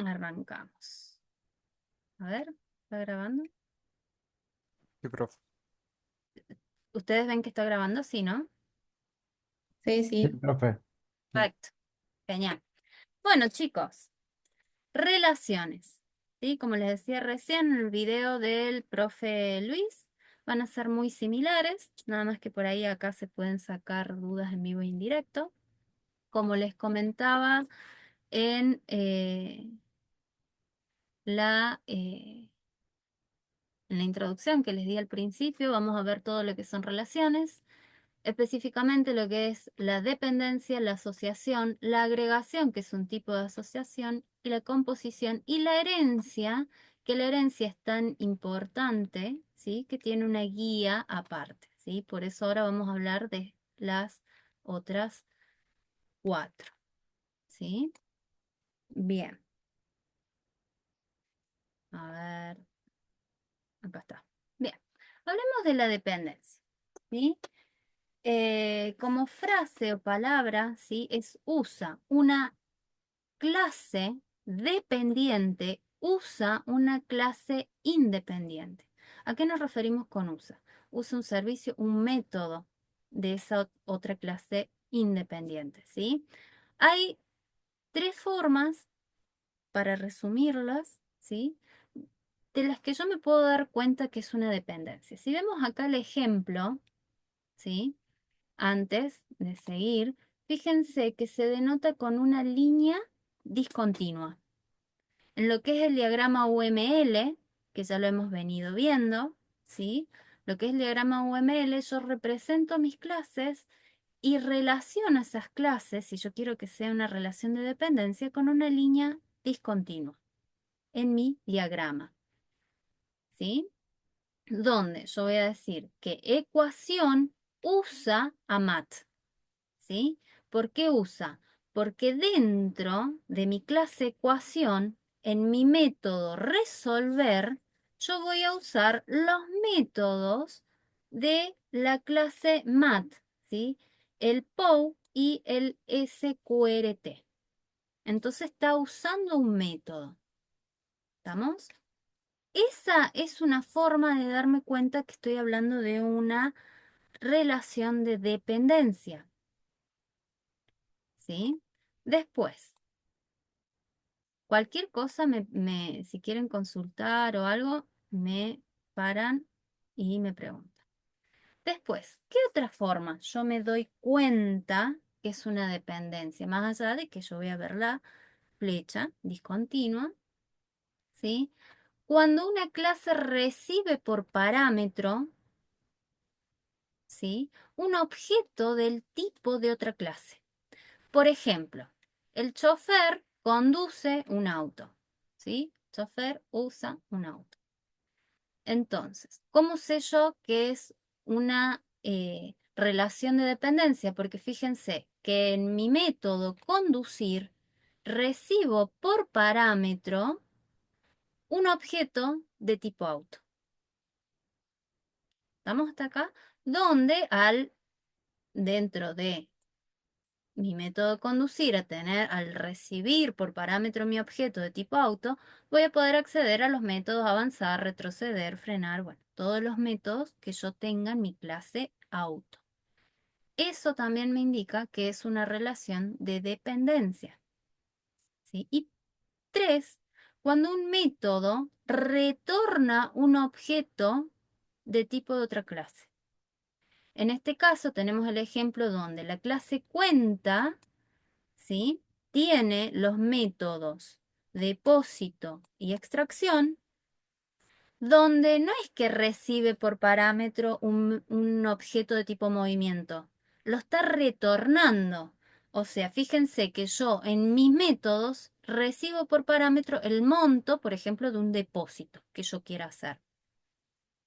Arrancamos. A ver, ¿está grabando? Sí, profe. ¿Ustedes ven que está grabando? Sí, ¿no? Sí, Sí, sí. profe. Sí. Perfecto. Genial. Bueno, chicos, relaciones. ¿Sí? Como les decía recién en el video del profe Luis, van a ser muy similares, nada más que por ahí acá se pueden sacar dudas en vivo e indirecto. Como les comentaba en la, eh, en la introducción que les di al principio, vamos a ver todo lo que son relaciones. Específicamente lo que es la dependencia, la asociación, la agregación, que es un tipo de asociación, y la composición y la herencia, que la herencia es tan importante, ¿sí? Que tiene una guía aparte, ¿sí? Por eso ahora vamos a hablar de las otras cuatro, ¿sí? Bien, a ver, acá está. Bien, hablemos de la dependencia, ¿sí? Como frase o palabra, ¿sí? Es usa una clase dependiente usa una clase independiente. ¿A qué nos referimos con usa? Usa un servicio, un método de esa otra clase independiente, ¿sí? Hay tres formas para resumirlas, ¿sí? De las que yo me puedo dar cuenta que es una dependencia. Si vemos acá el ejemplo, ¿sí? Antes de seguir, fíjense que se denota con una línea discontinua. En lo que es el diagrama UML, que ya lo hemos venido viendo, ¿sí? Lo que es el diagrama UML, yo represento mis clases y relaciono esas clases, si yo quiero que sea una relación de dependencia, con una línea discontinua en mi diagrama, ¿sí? Donde yo voy a decir que ecuación usa a mat. ¿Sí? ¿Por qué usa? Porque dentro de mi clase ecuación, en mi método resolver, yo voy a usar los métodos de la clase mat, ¿sí? El POU y el SQRT. Entonces está usando un método. ¿Estamos? Esa es una forma de darme cuenta que estoy hablando de una relación de dependencia. ¿Sí? Después, cualquier cosa, si quieren consultar o algo, me paran y me preguntan. Después, ¿qué otra forma yo me doy cuenta que es una dependencia? Más allá de que yo voy a ver la flecha discontinua, ¿sí? Cuando una clase recibe por parámetro, ¿sí? Un objeto del tipo de otra clase. Por ejemplo, el chofer conduce un auto, ¿sí? Chofer usa un auto. Entonces, ¿cómo sé yo que es una relación de dependencia? Porque fíjense que en mi método conducir recibo por parámetro un objeto de tipo auto. ¿Estamos hasta acá? Donde dentro de mi método de conducir al recibir por parámetro mi objeto de tipo auto, voy a poder acceder a los métodos avanzar, retroceder, frenar, bueno, todos los métodos que yo tenga en mi clase auto. Eso también me indica que es una relación de dependencia, ¿sí? Y tres, cuando un método retorna un objeto de tipo de otra clase. En este caso tenemos el ejemplo donde la clase cuenta, ¿sí? Tiene los métodos depósito y extracción, donde no es que recibe por parámetro un objeto de tipo movimiento, lo está retornando. O sea, fíjense que yo en mis métodos recibo por parámetro el monto, por ejemplo, de un depósito que yo quiera hacer.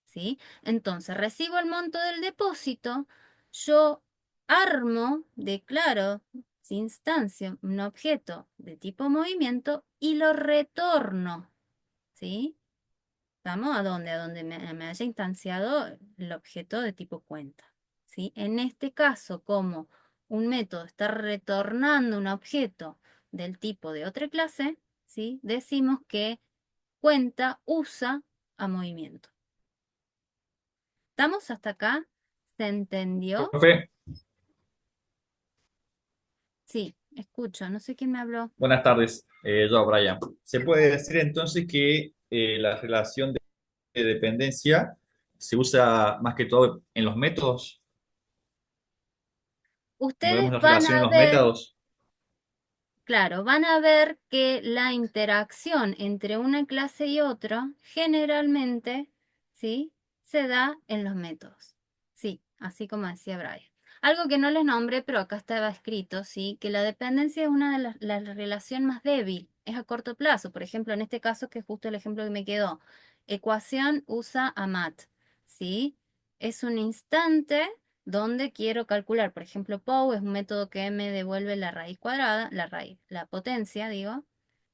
¿Sí? Entonces, recibo el monto del depósito, yo armo, declaro, instancia, un objeto de tipo movimiento y lo retorno, ¿sí? ¿Estamos a dónde? A donde me haya instanciado el objeto de tipo cuenta, ¿sí? En este caso, como un método está retornando un objeto del tipo de otra clase, ¿sí? Decimos que cuenta, usa a movimiento. ¿Estamos hasta acá? ¿Se entendió? Profe, Sí, escucho. No sé quién me habló. buenas tardes. Yo, Brian. ¿Se puede decir entonces que la relación de dependencia se usa más que todo en los métodos? Cuando vemos Ustedes la van relación en a los ver, métodos. claro, van a ver que la interacción entre una clase y otra generalmente, ¿sí? Se da en los métodos. Sí, así como decía Brian. Algo que no les nombré, pero acá estaba escrito, ¿sí? Que la dependencia es una de la relación más débil, es a corto plazo. Por ejemplo, en este caso, que es justo el ejemplo que me quedó, ecuación usa a mat, ¿sí? Es un instante donde quiero calcular, por ejemplo, POW es un método que me devuelve la raíz cuadrada, la potencia, digo,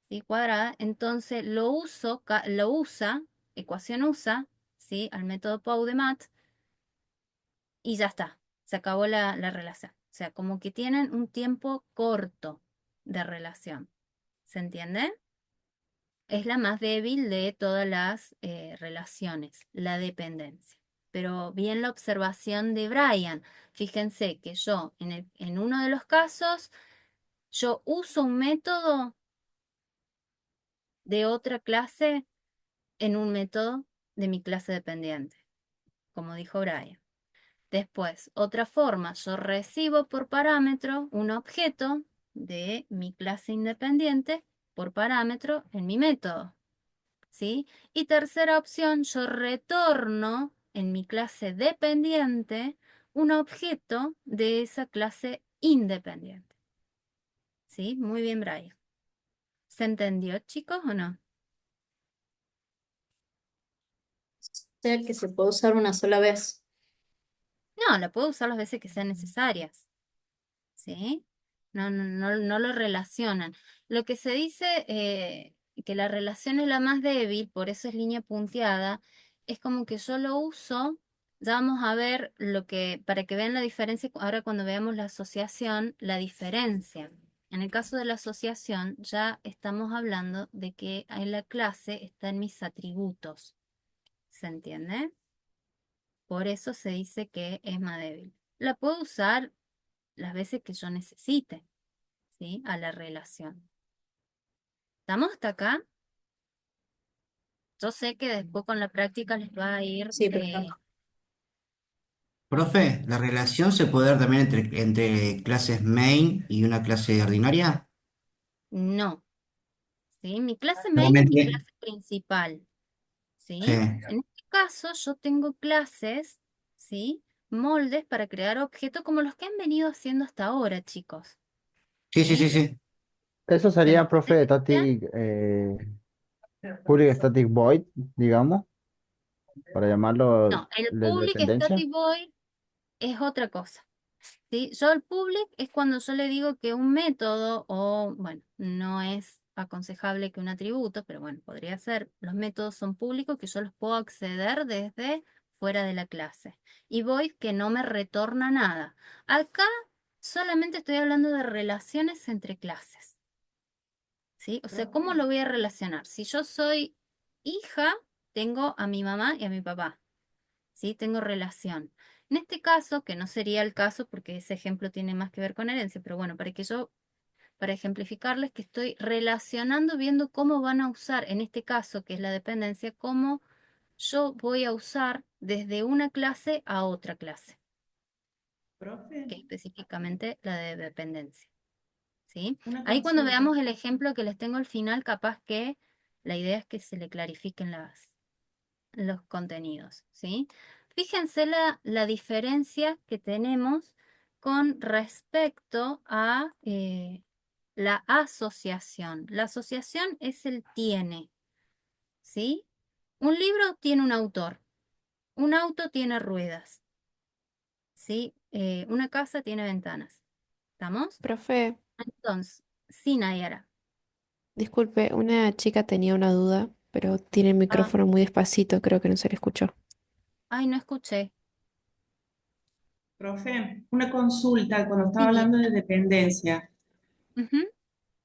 ¿sí? Cuadrada, entonces lo usa, ecuación usa, ¿sí? Al método POW de MAT y ya está, se acabó la relación. O sea, como que tienen un tiempo corto de relación, ¿se entiende? Es la más débil de todas las relaciones, la dependencia. Pero bien la observación de Brian, fíjense que yo en uno de los casos, yo uso un método de otra clase en un método de mi clase dependiente, como dijo Brian. Después, otra forma, yo recibo por parámetro un objeto de mi clase independiente por parámetro en mi método. ¿Sí? Y tercera opción, yo retorno en mi clase dependiente un objeto de esa clase independiente. ¿Sí? Muy bien, Brian. ¿Se entendió, chicos, o no? Sea que se puede usar una sola vez. No, la puedo usar las veces que sean necesarias. ¿Sí? No lo relacionan. Lo que se dice que la relación es la más débil, por eso es línea punteada, es como que yo lo uso, ya vamos a ver lo que, para que vean la diferencia, ahora cuando veamos la asociación, la diferencia. En el caso de la asociación, ya estamos hablando de que en la clase están mis atributos. ¿Se entiende? Por eso se dice que es más débil. La puedo usar las veces que yo necesite, ¿sí? A la relación. ¿Estamos hasta acá? Yo sé que después con la práctica les va a ir... Sí, pero Profe, ¿la relación se puede dar también entre clases main y una clase ordinaria? no, ¿sí? Mi clase main es mi Solamente, clase principal, sí. ¿sí? En este caso yo tengo clases, ¿sí? Moldes para crear objetos como los que han venido haciendo hasta ahora, chicos, Sí, sí, sí, ¿sí? sí. Eso ¿Se sería, profe, entiende bien? static, public static void, digamos, para llamarlo No, el de public dependencia. static void es otra cosa. ¿Sí? Yo el public es cuando yo le digo que un método, o bueno, no es aconsejable que un atributo, pero bueno, podría ser, los métodos son públicos que yo los puedo acceder desde fuera de la clase. Y void que no me retorna nada. Acá solamente estoy hablando de relaciones entre clases. ¿Sí? O sea, ¿cómo lo voy a relacionar? Si yo soy hija, tengo a mi mamá y a mi papá. ¿Sí? Tengo relación. En este caso, que no sería el caso porque ese ejemplo tiene más que ver con herencia, pero bueno, para ejemplificarles que estoy relacionando, viendo cómo van a usar, en este caso, que es la dependencia, cómo yo voy a usar desde una clase a otra clase, Profe, que es específicamente la de dependencia, ¿sí? una Ahí cuando consulta. veamos el ejemplo que les tengo al final, capaz que la idea es que se le clarifiquen los contenidos, ¿sí? Fíjense la diferencia que tenemos con respecto a la asociación. La asociación es el tiene, ¿sí? Un libro tiene un autor, un auto tiene ruedas, ¿sí? Una casa tiene ventanas. ¿Estamos? Profe, Entonces, sí, Nayara. disculpe, una chica tenía una duda, pero tiene el Ah, micrófono muy despacito, creo que no se le escuchó. ay, no escuché. Profe, una consulta cuando estaba Sí, hablando de dependencia. ujú.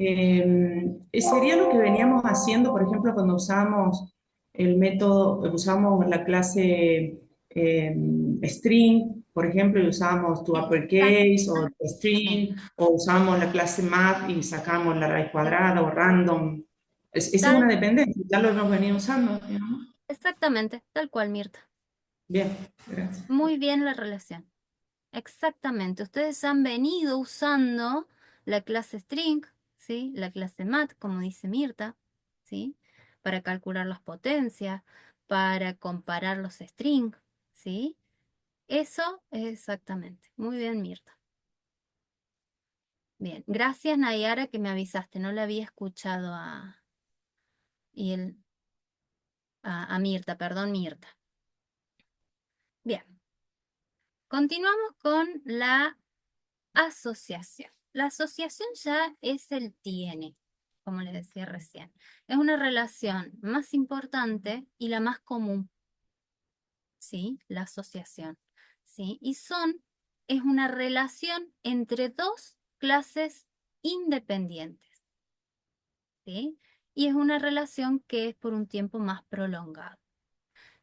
Sería lo que veníamos haciendo, por ejemplo, cuando usábamos el método, usábamos la clase string, por ejemplo, y usábamos to uppercase o Exactamente. string, o usábamos la clase math y sacamos la raíz cuadrada o random. Esa es una Tal, dependencia, ya lo hemos venido usando, digamos. exactamente, tal cual, Mirta. Bien, gracias. Muy bien la relación. Exactamente. Ustedes han venido usando la clase string, ¿sí? La clase mat, como dice Mirta, ¿sí? Para calcular las potencias, para comparar los strings, ¿sí? Eso es exactamente. Muy bien, Mirta. Bien. Gracias, Nayara, que me avisaste. No la había escuchado y el, a Mirta, perdón, Mirta. Bien. Continuamos con la asociación. La asociación ya es el tiene, como les decía recién. Es una relación más importante y la más común, ¿sí? La asociación, ¿sí? Es una relación entre dos clases independientes, ¿sí? Y es una relación que es por un tiempo más prolongado.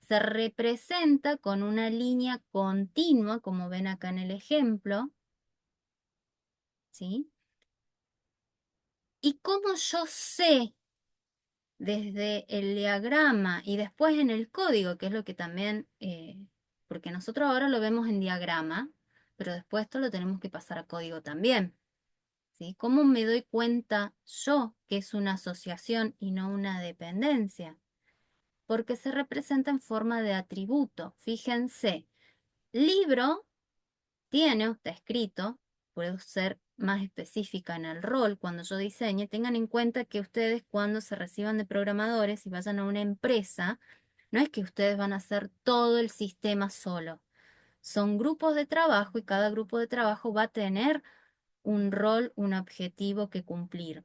Se representa con una línea continua, como ven acá en el ejemplo, ¿sí? ¿Y cómo yo sé desde el diagrama y después en el código, que es lo que también, porque nosotros ahora lo vemos en diagrama, pero después esto lo tenemos que pasar a código también, ¿sí? ¿Cómo me doy cuenta yo que es una asociación y no una dependencia? Porque se representa en forma de atributo. Fíjense, libro tiene o está escrito, puedo ser más específica en el rol cuando yo diseñe, tengan en cuenta que ustedes cuando se reciban de programadores y vayan a una empresa, no es que ustedes van a hacer todo el sistema solo. Son grupos de trabajo y cada grupo de trabajo va a tener un rol, un objetivo que cumplir.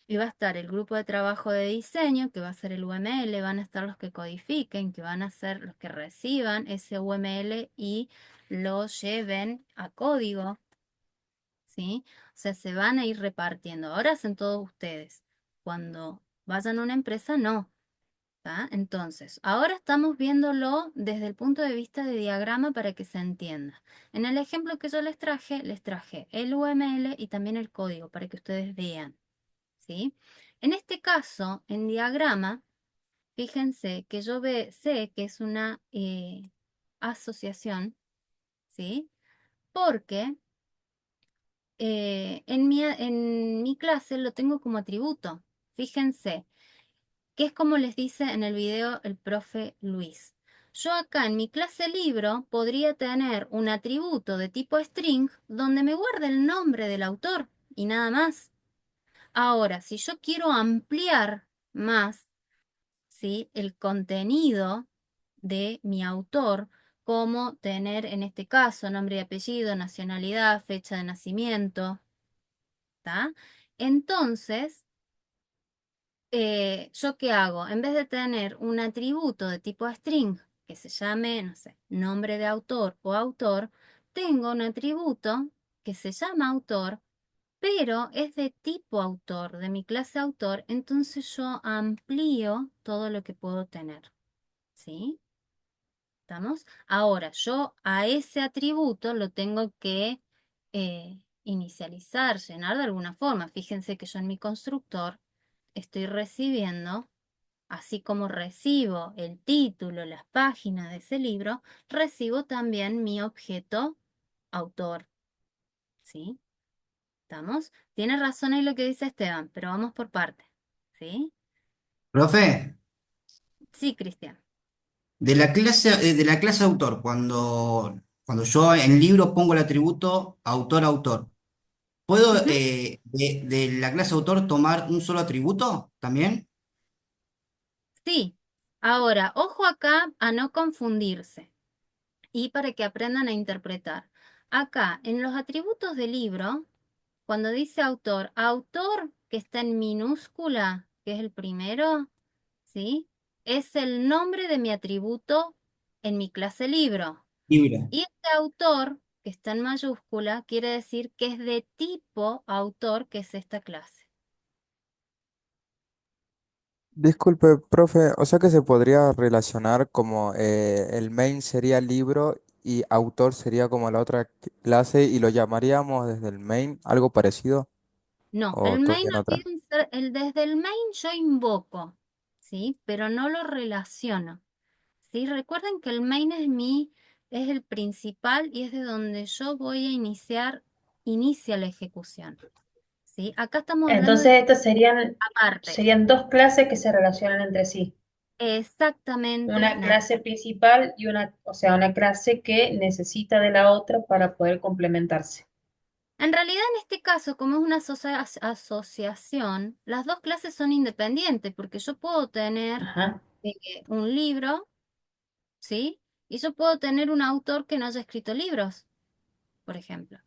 Y va a estar el grupo de trabajo de diseño, que va a ser el UML, van a estar los que codifiquen, que van a ser los que reciban ese UML y lo lleven a código, ¿sí? O sea, se van a ir repartiendo. Ahora hacen todos ustedes. Cuando vayan a una empresa, no. ¿Tá? Entonces, ahora estamos viéndolo desde el punto de vista de diagrama para que se entienda. En el ejemplo que yo les traje el UML y también el código para que ustedes vean, ¿sí? En este caso, en diagrama, fíjense que sé que es una asociación, ¿sí? Porque en mi clase lo tengo como atributo. Fíjense, que es como les dice en el video el profe Luis. Yo acá en mi clase libro podría tener un atributo de tipo string donde me guarde el nombre del autor y nada más. Ahora, si yo quiero ampliar más, ¿sí? El contenido de mi autor, como tener en este caso nombre y apellido, nacionalidad, fecha de nacimiento, ¿tá? Entonces, ¿yo qué hago? En vez de tener un atributo de tipo string que se llame, no sé, nombre de autor o autor, tengo un atributo que se llama autor, pero es de tipo autor, de mi clase autor, entonces yo amplío todo lo que puedo tener, ¿sí? ¿Estamos? Ahora, yo a ese atributo lo tengo que inicializar, llenar de alguna forma. Fíjense que yo en mi constructor estoy recibiendo, así como recibo el título, las páginas de ese libro, recibo también mi objeto autor, ¿sí? ¿Estamos? Tiene razón ahí lo que dice Esteban, pero vamos por parte, ¿sí? Profe, Sí, Cristian. de la clase autor, cuando yo en libro pongo el atributo autor-autor, ¿puedo Ujú. de la clase autor tomar un solo atributo también? Sí. Ahora, ojo acá a no confundirse y para que aprendan a interpretar. Acá, en los atributos del libro, cuando dice autor, autor que está en minúscula, que es el primero, ¿sí? Es el nombre de mi atributo en mi clase libro. Libro. Y este autor, que está en mayúscula, quiere decir que es de tipo autor, que es esta clase. Disculpe, profe, o sea que se podría relacionar como el main sería libro y autor sería como la otra clase y lo llamaríamos desde el main, algo parecido, No, o el main todavía no no tan. tiene un desde el main yo invoco, ¿sí? Pero no lo relaciono, ¿sí? Recuerden que el main es el principal y es de donde yo voy a inicia la ejecución, ¿sí? Acá estamos hablando de Entonces estas apartes. serían dos clases que se relacionan entre sí. Exactamente, Una clase principal y o sea, una clase que necesita de la otra para poder complementarse. En realidad, en este caso, como es una asociación, las dos clases son independientes, porque yo puedo tener Ajá. un libro, ¿sí? Y yo puedo tener un autor que no haya escrito libros, por ejemplo.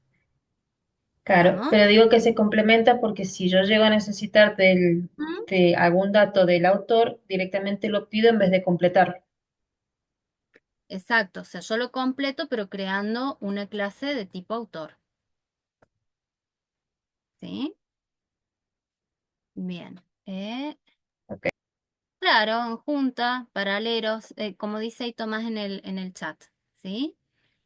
Claro, ¿Estamos? pero digo que se complementa porque si yo llego a necesitar ¿Mm? de algún dato del autor, directamente lo pido en vez de completarlo. Exacto, o sea, yo lo completo, pero creando una clase de tipo autor, ¿sí? Bien. Ok. Claro, en junta, paralelos, como dice ahí Tomás en el chat, ¿sí?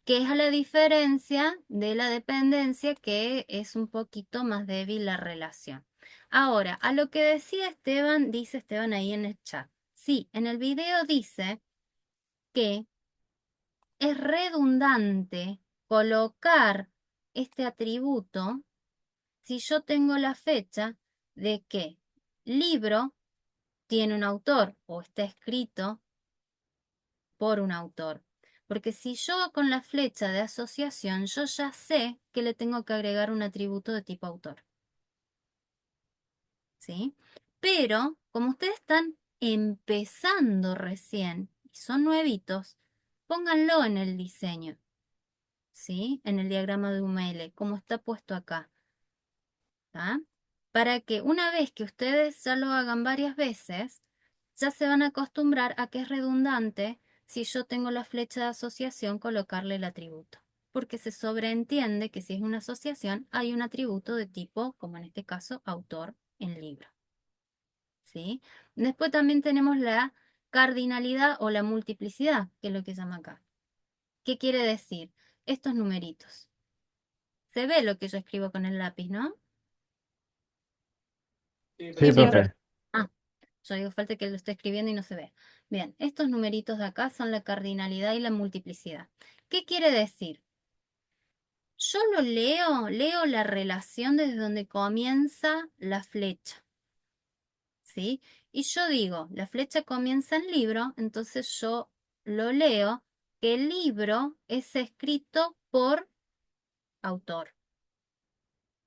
Que es a la diferencia de la dependencia, que es un poquito más débil la relación. Ahora, a lo que decía Esteban, dice Esteban ahí en el chat. Sí, en el video dice que es redundante colocar este atributo si yo tengo la fecha de que libro tiene un autor o está escrito por un autor. Porque si yo con la flecha de asociación, yo ya sé que le tengo que agregar un atributo de tipo autor. ¿Sí? Pero como ustedes están empezando recién y son nuevitos, pónganlo en el diseño, ¿sí? En el diagrama de UML, como está puesto acá. ¿Tá? Para que una vez que ustedes ya lo hagan varias veces, ya se van a acostumbrar a que es redundante si yo tengo la flecha de asociación colocarle el atributo. Porque se sobreentiende que si es una asociación hay un atributo de tipo, como en este caso, autor en libro. ¿Sí? Después también tenemos la cardinalidad o la multiplicidad, que es lo que llama acá. ¿Qué quiere decir? Estos numeritos. Se ve lo que yo escribo con el lápiz, ¿no? Sí, Sí, profe. profe. Ah, yo digo, falta que lo esté escribiendo y no se ve. Bien, estos numeritos de acá son la cardinalidad y la multiplicidad. ¿Qué quiere decir? Yo leo la relación desde donde comienza la flecha, ¿sí? Y yo digo, la flecha comienza en libro, entonces yo lo leo, que el libro es escrito por autor,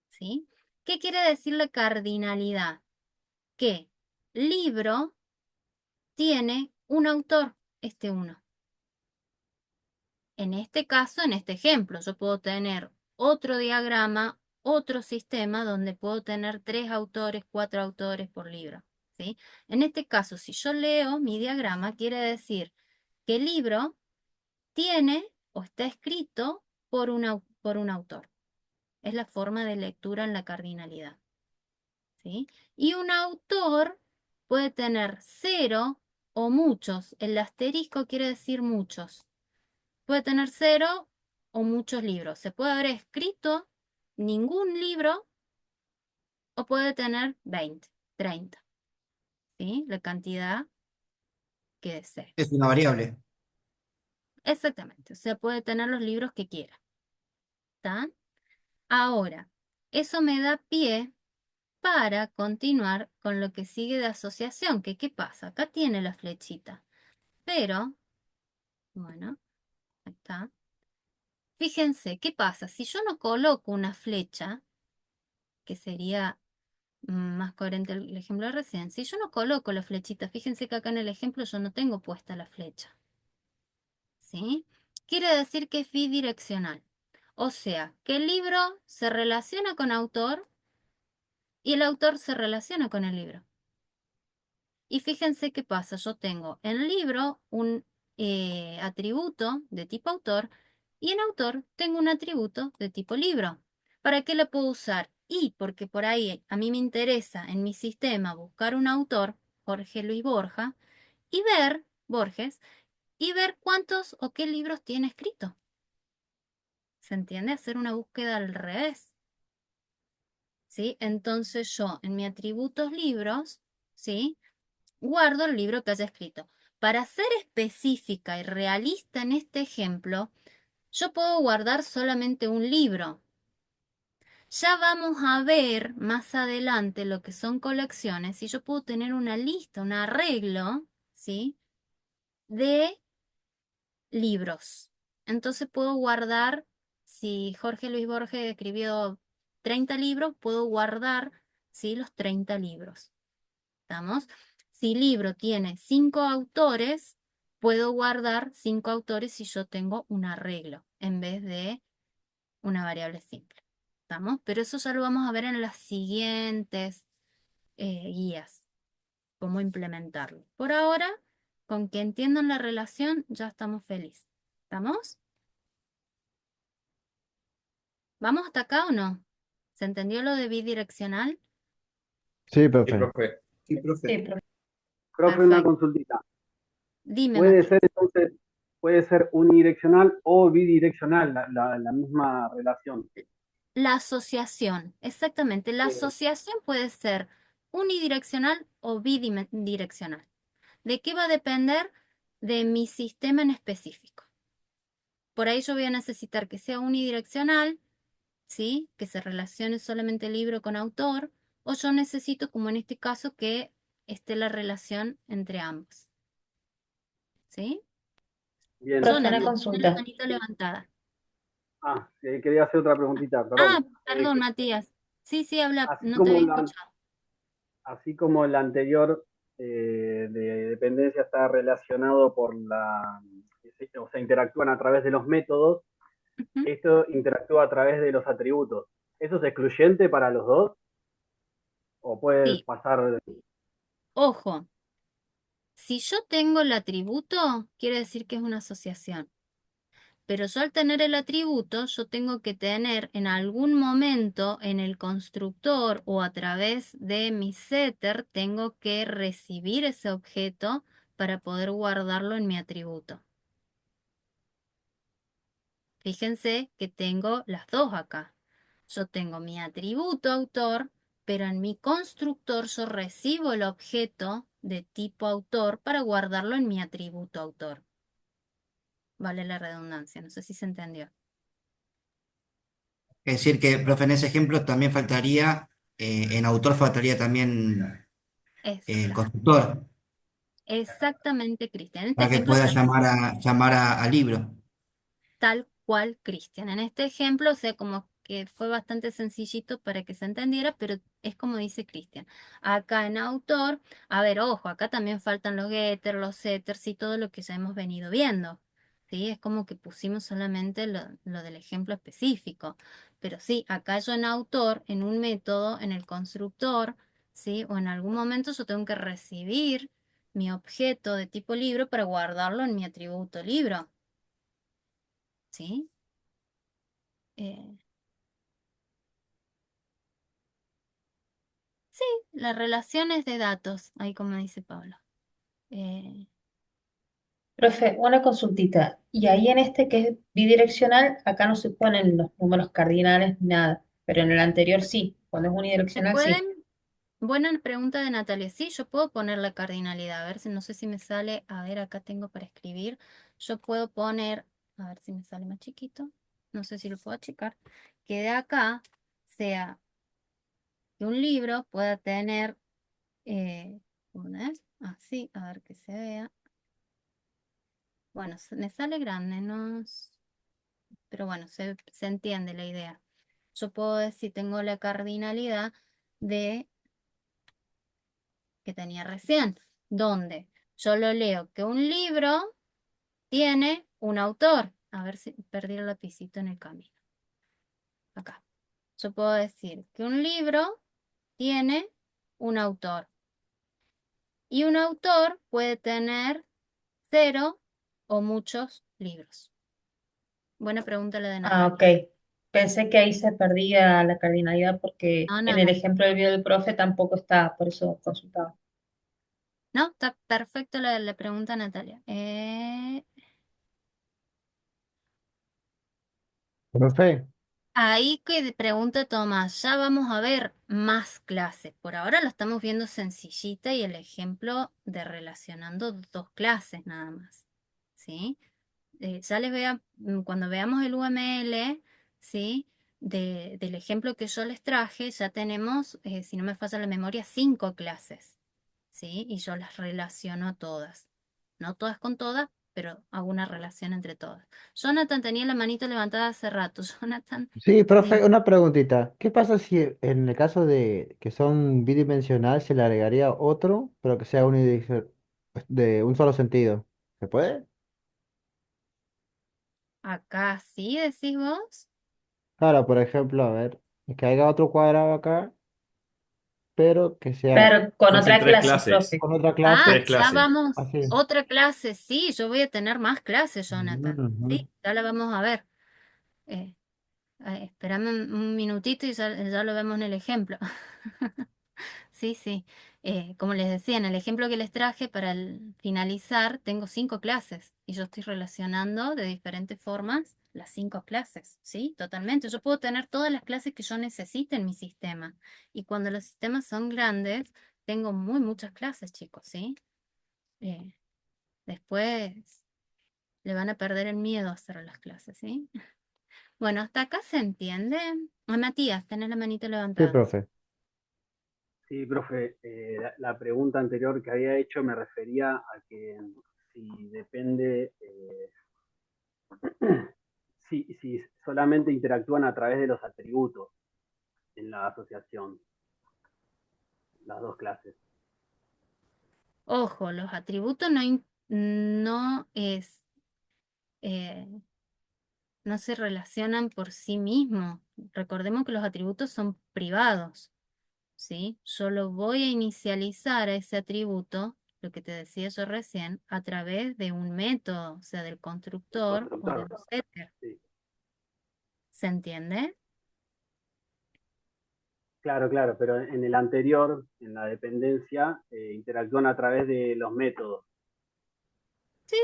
¿sí? ¿Qué quiere decir la cardinalidad? Que libro tiene un autor, este uno. En este caso, en este ejemplo, yo puedo tener otro diagrama, otro sistema donde puedo tener 3 autores, 4 autores por libro, ¿sí? En este caso, si yo leo mi diagrama, quiere decir que el libro tiene o está escrito por un autor. Es la forma de lectura en la cardinalidad, ¿sí? Y un autor puede tener 0 o muchos. El asterisco quiere decir muchos. Puede tener 0 o muchos libros. Se puede haber escrito ningún libro o puede tener 20, 30, ¿sí? La cantidad que desee. Es una variable. Exactamente. O sea, puede tener los libros que quiera. ¿Está? Ahora, eso me da pie para continuar con lo que sigue de asociación. Que, ¿qué pasa? Acá tiene la flechita. Pero, bueno, ahí está. Fíjense, ¿qué pasa? Si yo no coloco una flecha, que sería más coherente el ejemplo de recién. Si yo no coloco la flechita, fíjense que acá en el ejemplo yo no tengo puesta la flecha, ¿sí? Quiere decir que es bidireccional. O sea, que el libro se relaciona con autor y el autor se relaciona con el libro. Y fíjense qué pasa. Yo tengo en libro un atributo de tipo autor y en autor tengo un atributo de tipo libro. ¿Para qué lo puedo usar? Y porque por ahí a mí me interesa en mi sistema buscar un autor, Jorge Luis Borja, y ver, Borges, y ver cuántos o qué libros tiene escrito. ¿Se entiende? Hacer una búsqueda al revés. ¿Sí? Entonces yo en mi atributos libros, ¿sí? Guardo el libro que haya escrito. Para ser específica y realista en este ejemplo, yo puedo guardar solamente un libro. Ya vamos a ver más adelante lo que son colecciones y yo puedo tener una lista, un arreglo, ¿sí? De libros. Entonces puedo guardar, si Jorge Luis Borges escribió 30 libros, puedo guardar, ¿sí? Los 30 libros. ¿Estamos? Si libro tiene 5 autores, puedo guardar 5 autores si yo tengo un arreglo en vez de una variable simple. ¿Estamos? Pero eso ya lo vamos a ver en las siguientes guías, cómo implementarlo. Por ahora, con que entiendan la relación, ya estamos felices. ¿Estamos? ¿Vamos hasta acá o no? ¿Se entendió lo de bidireccional? Sí, Sí, profe. profe. Sí, profe. Sí, profe. Profe, una Perfecto. consultita. Dime, Puede Matías. ser entonces, puede ser unidireccional o bidireccional la misma relación. La asociación, exactamente. La asociación puede ser unidireccional o bidireccional. ¿De qué va a depender? De mi sistema en específico. Por ahí yo voy a necesitar que sea unidireccional, ¿sí? Que se relacione solamente libro con autor, o yo necesito, como en este caso, que esté la relación entre ambos, ¿sí? Bien. Yo Profe, una tiene la consulta. manita levantada. Sí, quería hacer otra preguntita, Ah, perdón. perdón, Matías. Sí, sí, habla, Así no te como había la, escuchado. así como el anterior de dependencia está relacionado o sea, interactúan a través de los métodos, Ujú. esto interactúa a través de los atributos. ¿Eso es excluyente para los dos? ¿O puede Sí, pasar? ojo, si yo tengo el atributo, quiere decir que es una asociación. Pero yo al tener el atributo, yo tengo que tener en algún momento en el constructor o a través de mi setter, tengo que recibir ese objeto para poder guardarlo en mi atributo. Fíjense que tengo las dos acá. Yo tengo mi atributo autor, pero en mi constructor yo recibo el objeto de tipo autor para guardarlo en mi atributo autor. Vale la redundancia, no sé si se entendió. Es decir, que, profe, en ese ejemplo también faltaría, en autor faltaría también el Exacto. constructor, Exactamente, Cristian. En este para que ejemplo pueda tal, llamar al libro. tal cual, Cristian. En este ejemplo, o sea, como que fue bastante sencillito para que se entendiera, pero es como dice Cristian. Acá en autor, a ver, ojo, acá también faltan los getters, los setters y todo lo que ya hemos venido viendo. ¿Sí? Es como que pusimos solamente lo del ejemplo específico. Pero sí, acá yo en autor, en un método, en el constructor, ¿sí? O en algún momento yo tengo que recibir mi objeto de tipo libro para guardarlo en mi atributo libro. ¿Sí? Eh, sí, las relaciones de datos, ahí como dice Pablo. Eh, Profe, una consultita. Y ahí en este que es bidireccional, acá no se ponen los números cardinales ni nada, pero en el anterior sí. Cuando es ¿Se unidireccional, pueden? sí. Buena pregunta de Natalia. Sí, yo puedo poner la cardinalidad. A ver si no sé si me sale. A ver, acá tengo para escribir. Yo puedo poner, a ver si me sale más chiquito. No sé si lo puedo achicar. Que de acá sea que un libro pueda tener, ¿cómo es? Así, a ver que se vea. Bueno, me sale grande, ¿no? Pero bueno, se entiende la idea. Yo puedo decir, tengo la cardinalidad de que tenía recién, donde yo lo leo que un libro tiene un autor. A ver si perdí el lapicito en el camino. Acá. Yo puedo decir que un libro tiene un autor. Y un autor puede tener 0 o muchos libros. Buena pregunta la de Ah, ok. Natalia. Pensé que ahí se perdía la cardinalidad porque No, no, en el no. ejemplo del video del profe tampoco está, por eso consultaba. No, está perfecto la pregunta, Natalia. Profe, Ahí que pregunta Tomás, ya vamos a ver más clases. Por ahora lo estamos viendo sencillita y el ejemplo de relacionando dos clases nada más. ¿Sí? Ya les voy a, cuando veamos el UML, ¿sí? Del ejemplo que yo les traje, ya tenemos, si no me falla la memoria, 5 clases. ¿Sí? Y yo las relaciono todas. No todas con todas, pero hago una relación entre todas. Jonathan tenía la manito levantada hace rato. Jonathan, sí, profe, dime. una preguntita. ¿Qué pasa si en el caso de que son bidimensional se le agregaría otro, pero que sea de un solo sentido? ¿Se puede? Acá sí decís vos. Claro, por ejemplo, a ver, que haya otro cuadrado acá, pero que sea Claro, con Fuesen otra tres clase, clases. profe. con otra Ah, clase, Tres ya clases. vamos. así. Otra clase, sí, yo voy a tener más clases, Jonathan. Ujú. Sí, ya la vamos a ver. Eh, espérame un minutito y ya lo vemos en el ejemplo. Sí, sí. Como les decía, en el ejemplo que les traje para finalizar, tengo 5 clases y yo estoy relacionando de diferentes formas las 5 clases, ¿sí? Totalmente. Yo puedo tener todas las clases que yo necesite en mi sistema. Y cuando los sistemas son grandes, tengo muchas clases, chicos, ¿sí? Eh, Después le van a perder el miedo a hacer las clases, ¿sí? Bueno, hasta acá se entiende. Matías, tenés la manito Sí, levantada. profe. Sí, profe, la pregunta anterior que había hecho me refería a que si depende, si solamente interactúan a través de los atributos en la asociación, las dos clases. Ojo, los atributos no eh, no se relacionan por sí mismos. Recordemos que los atributos son privados, ¿sí? Yo lo voy a inicializar a ese atributo, lo que te decía yo recién, a través de un método, o sea, del El constructor o de constructor. un setter. Sí. ¿Se entiende? Claro, claro, pero en el anterior, en la dependencia, interactúan a través de los métodos. Sí,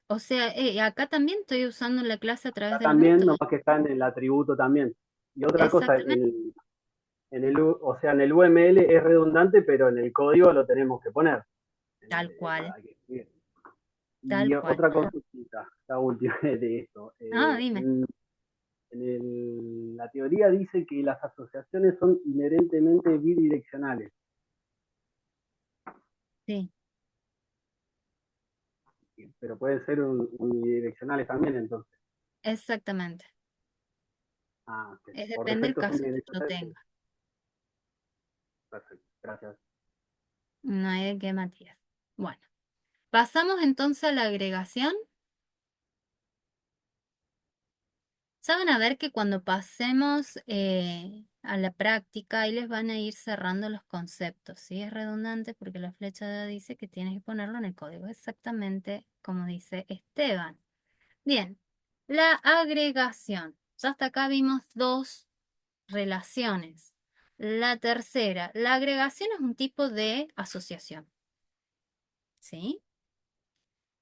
o sea, acá también estoy usando la clase a través Acá de los también, métodos. nomás que está en el atributo también. Y otra cosa, Exactamente, o sea, en el UML es redundante, pero en el código lo tenemos que poner. tal cual, Hay que escribir. Y tal cual. otra consulta, la última de esto. Ah, dime. La teoría dice que las asociaciones son inherentemente bidireccionales, Sí, pero pueden ser unidireccionales también, entonces. exactamente. Ah, ok. Por Depende del defecto son caso que yo bidireccionales. tenga. Perfecto, gracias. No hay de qué, Matías. Bueno, pasamos entonces a la agregación. Ya van a ver que cuando pasemos a la práctica, ahí les van a ir cerrando los conceptos. ¿Sí? Es redundante porque la flecha dice que tienes que ponerlo en el código, exactamente como dice Esteban. Bien, la agregación. Ya hasta acá vimos 2 relaciones. La tercera, la agregación es un tipo de asociación. ¿Sí?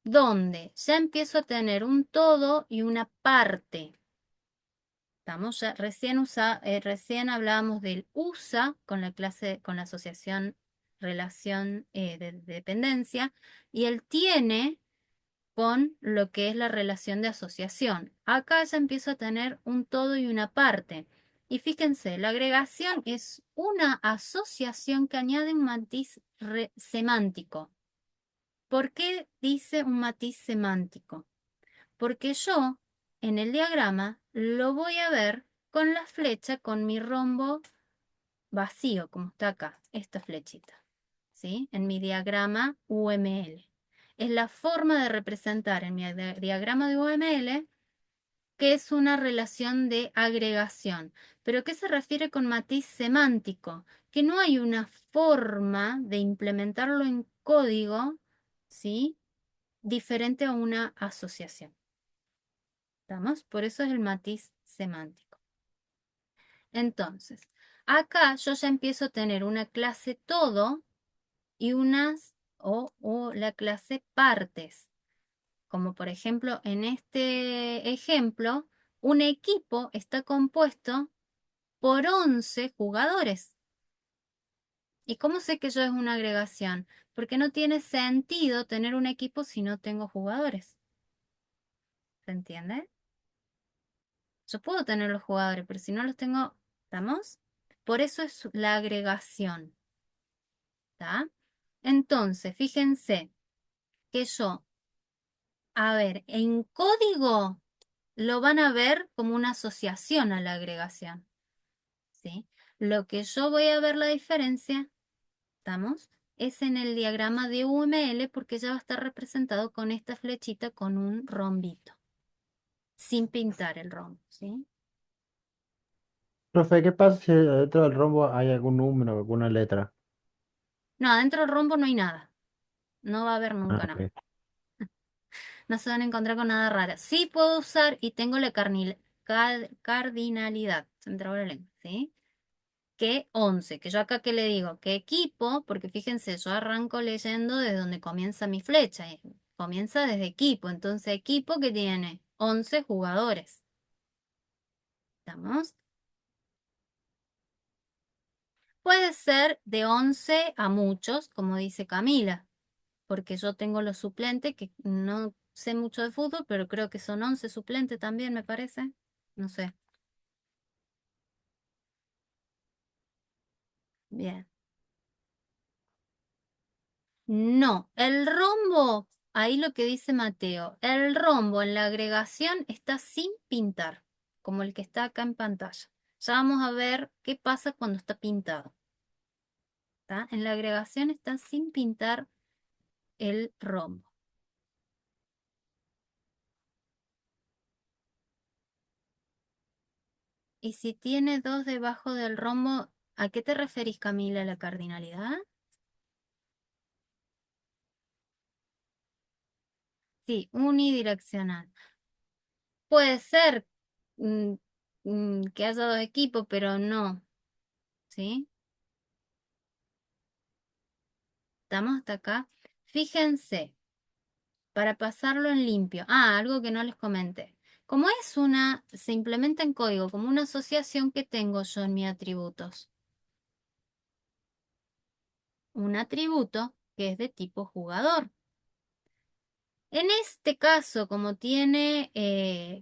Donde ya empiezo a tener un todo y una parte. Estamos ya, recién hablábamos del USA con la clase, con la asociación relación de dependencia y el tiene con lo que es la relación de asociación. Acá ya empiezo a tener un todo y una parte. Y fíjense, la agregación es una asociación que añade un matiz semántico. ¿Por qué dice un matiz semántico? Porque yo en el diagrama lo voy a ver con la flecha, con mi rombo vacío, como está acá, esta flechita, ¿sí? En mi diagrama UML. Es la forma de representar en mi diagrama de UML que es una relación de agregación. ¿Pero qué se refiere con matiz semántico? Que no hay una forma de implementarlo en código, ¿sí? Diferente a una asociación. ¿Estamos? Por eso es el matiz semántico. Entonces, acá yo ya empiezo a tener una clase todo y unas o la clase partes. Como por ejemplo, en este ejemplo, un equipo está compuesto por 11 jugadores. ¿Y cómo sé que yo es una agregación? Porque no tiene sentido tener un equipo si no tengo jugadores. ¿Se entiende? Yo puedo tener los jugadores, pero si no los tengo, ¿estamos? Por eso es la agregación, ¿está? Entonces, fíjense que yo, a ver, en código lo van a ver como una asociación a la agregación, ¿sí? Lo que yo voy a ver la diferencia, ¿estamos? Es en el diagrama de UML porque ya va a estar representado con esta flechita con un rombito, sin pintar el rombo, ¿sí? Profe, ¿qué pasa si dentro del rombo hay algún número, alguna letra? No, adentro del rombo no hay nada. No va a haber Ah, nunca nada. ok. No se van a encontrar con nada raro. Sí puedo usar y tengo la cardinalidad. Se me trabó la lengua, ¿sí? Que 11. Que yo acá que le digo, que equipo, porque fíjense, yo arranco leyendo desde donde comienza mi flecha. Comienza desde equipo. Entonces, equipo que tiene 11 jugadores. ¿Estamos? Puede ser de 11 a muchos, como dice Camila, porque yo tengo los suplentes que no sé mucho de fútbol, pero creo que son 11 suplentes también, me parece. No sé. Bien. No, el rombo, ahí lo que dice Mateo, el rombo en la agregación está sin pintar, como el que está acá en pantalla. Ya vamos a ver qué pasa cuando está pintado. ¿Está? En la agregación está sin pintar el rombo. Y si tiene dos debajo del rombo, ¿a qué te referís, Camila, la cardinalidad? Sí, unidireccional. Puede ser mm, que haya dos equipos, pero no, ¿sí? ¿Estamos hasta acá? Fíjense, para pasarlo en limpio. Ah, algo que no les comenté. Como es se implementa en código como una asociación que tengo yo en mis atributos. Un atributo que es de tipo jugador. En este caso, como tiene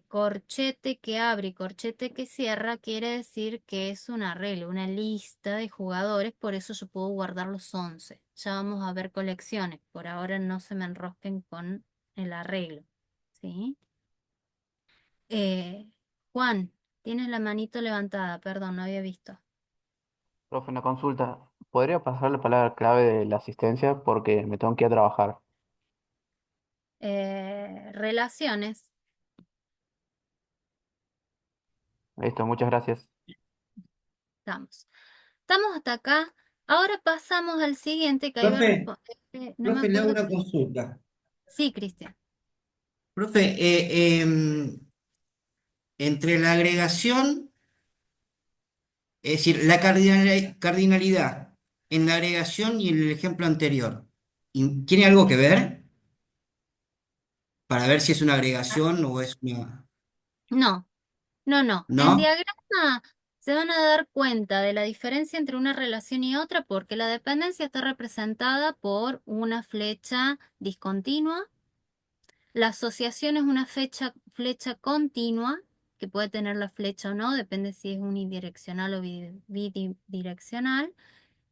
corchete que abre y corchete que cierra, quiere decir que es un arreglo, una lista de jugadores, por eso yo puedo guardar los 11. Ya vamos a ver colecciones, por ahora no se me enrosquen con el arreglo, ¿sí? Juan, tienes la manito levantada, perdón, no había visto. Profe, una consulta. ¿Podría pasar la palabra clave de la asistencia porque me tengo que ir a trabajar? Relaciones, Listo, muchas gracias. estamos. Estamos hasta acá. Ahora pasamos al siguiente que ahí va a Profe, responder. No me profe, le hago acuerdo. una consulta. Sí, Cristian. Profe, entre la agregación, es decir, la cardinalidad en la agregación y en el ejemplo anterior, ¿tiene algo que ver? Para ver si es una agregación o es una... No, no, no. En ¿No? diagrama se van a dar cuenta de la diferencia entre una relación y otra porque la dependencia está representada por una flecha discontinua. La asociación es una flecha continua que puede tener la flecha o no, depende si es unidireccional o bidireccional.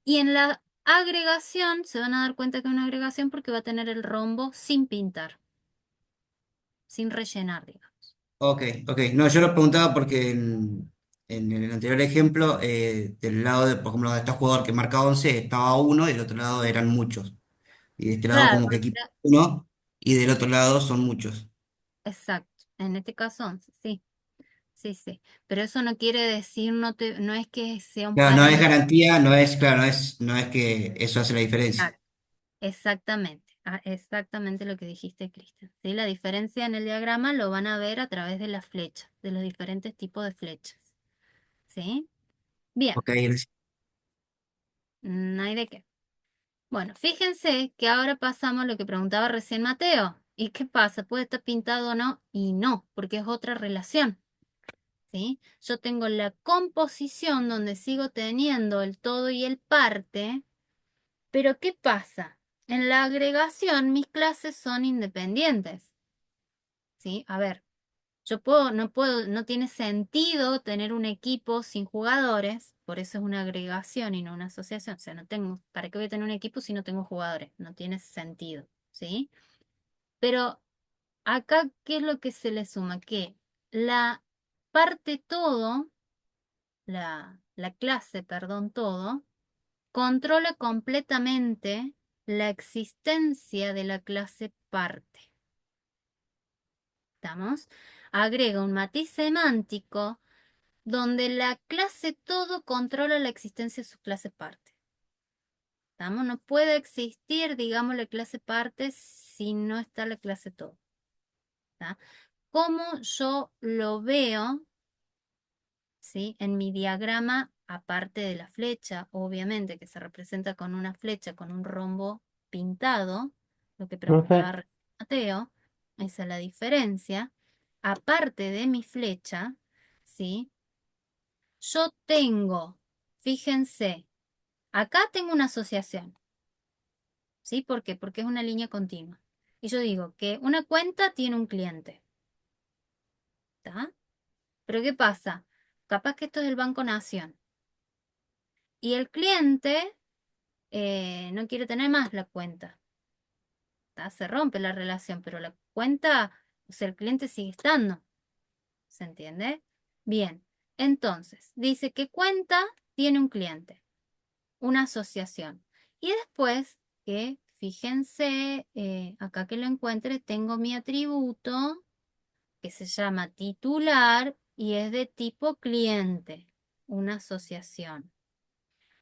Y en la agregación se van a dar cuenta que es una agregación porque va a tener el rombo sin pintar, sin rellenar, digamos. Ok, ok. No, yo lo preguntaba porque en el anterior ejemplo, del lado de, por ejemplo, de este jugador que marca 11 estaba uno y del otro lado eran muchos. Y de este lado Claro, como que equipo uno y del otro lado son muchos. exacto. En este caso 11, sí, sí, sí. Pero eso no quiere decir, no es que sea un Claro, no es parámetro. garantía, no es, claro, no es que eso hace la diferencia. Exacto. Exactamente, exactamente lo que dijiste, Cristian. ¿Sí? La diferencia en el diagrama lo van a ver a través de las flechas, de los diferentes tipos de flechas. ¿Sí? Bien, Ok, gracias. no hay de qué. Bueno, fíjense que ahora pasamos a lo que preguntaba recién Mateo. ¿Y qué pasa? ¿Puede estar pintado o no? Y no, porque es otra relación, ¿sí? Yo tengo la composición donde sigo teniendo el todo y el parte, pero ¿qué pasa? En la agregación mis clases son independientes, ¿sí? A ver, no tiene sentido tener un equipo sin jugadores, por eso es una agregación y no una asociación. O sea, ¿para qué voy a tener un equipo si no tengo jugadores? No tiene sentido, ¿sí? Pero acá, ¿qué es lo que se le suma? Que la parte todo, la clase, perdón, todo, controla completamente la existencia de la clase parte. ¿Estamos? Agrega un matiz semántico donde la clase todo controla la existencia de su clase parte. ¿Estamos? No puede existir, digamos, la clase parte si no está la clase todo. ¿Está? ¿Cómo yo lo veo, ¿sí? En mi diagrama, aparte de la flecha, obviamente, que se representa con una flecha, con un rombo pintado, lo que Profe, preguntaba Mateo, esa es la diferencia. Aparte de mi flecha, ¿sí? Yo tengo, fíjense, acá tengo una asociación, ¿sí? ¿Por qué? Porque es una línea continua. Y yo digo que una cuenta tiene un cliente, ¿está? Pero ¿qué pasa? Capaz que esto es el Banco Nación. Y el cliente no quiere tener más la cuenta, ¿tá? Se rompe la relación, pero la cuenta, o sea, el cliente sigue estando. ¿Se entiende? Bien, entonces, dice que cuenta tiene un cliente, una asociación. Y después, que fíjense, acá que lo encuentre, tengo mi atributo que se llama titular y es de tipo cliente, una asociación.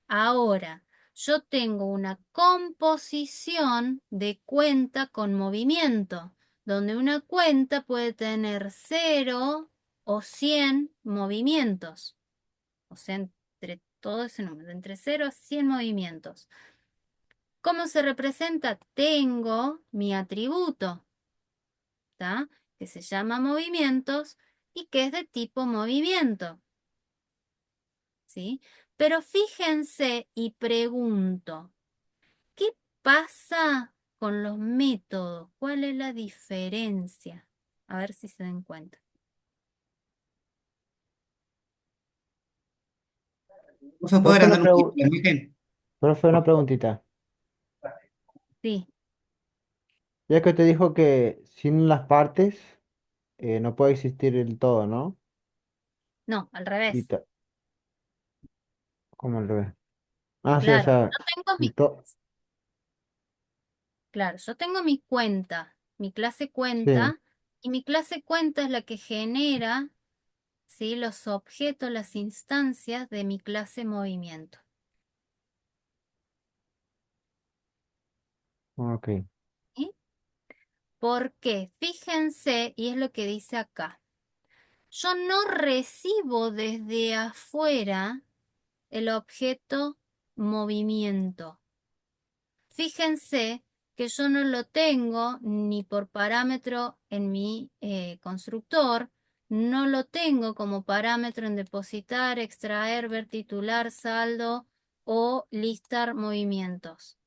Ahora, yo tengo una composición de cuenta con movimiento, donde una cuenta puede tener 0 o 100 movimientos. O sea, entre todo ese número, entre 0 a 100 movimientos. ¿Cómo se representa? Tengo mi atributo, ¿tá? Que se llama movimientos y que es de tipo movimiento, ¿sí? Pero fíjense y pregunto, ¿qué pasa con los métodos? ¿Cuál es la diferencia? A ver si se dan cuenta. Vos a poder profe, andar un poquito la imagen. profe, una preguntita. Sí, Ya que te dijo que sin las partes no puede existir el todo, ¿no? no, al Y revés. ¿cómo al revés? Ah, sí, o Claro, sea, yo tengo el to- claro, yo tengo mi cuenta, mi clase sí, cuenta, y mi clase cuenta es la que genera, ¿sí? Los objetos, las instancias de mi clase movimiento. ok. ¿Sí? ¿Por qué? Fíjense, y es lo que dice acá. Yo no recibo desde afuera el objeto movimiento. Fíjense que yo no lo tengo ni por parámetro en mi constructor, no lo tengo como parámetro en depositar, extraer, ver titular, saldo o listar movimientos,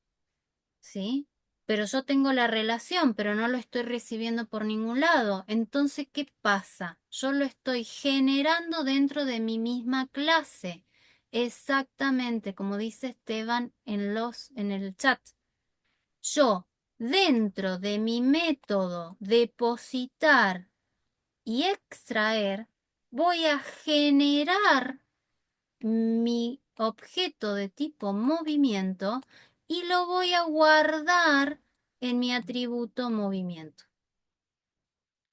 ¿sí? Pero yo tengo la relación, pero no lo estoy recibiendo por ningún lado. Entonces, ¿qué pasa? Yo lo estoy generando dentro de mi misma clase. Exactamente como dice Esteban en el chat. Yo, dentro de mi método depositar y extraer, voy a generar mi objeto de tipo movimiento y lo voy a guardar en mi atributo movimiento.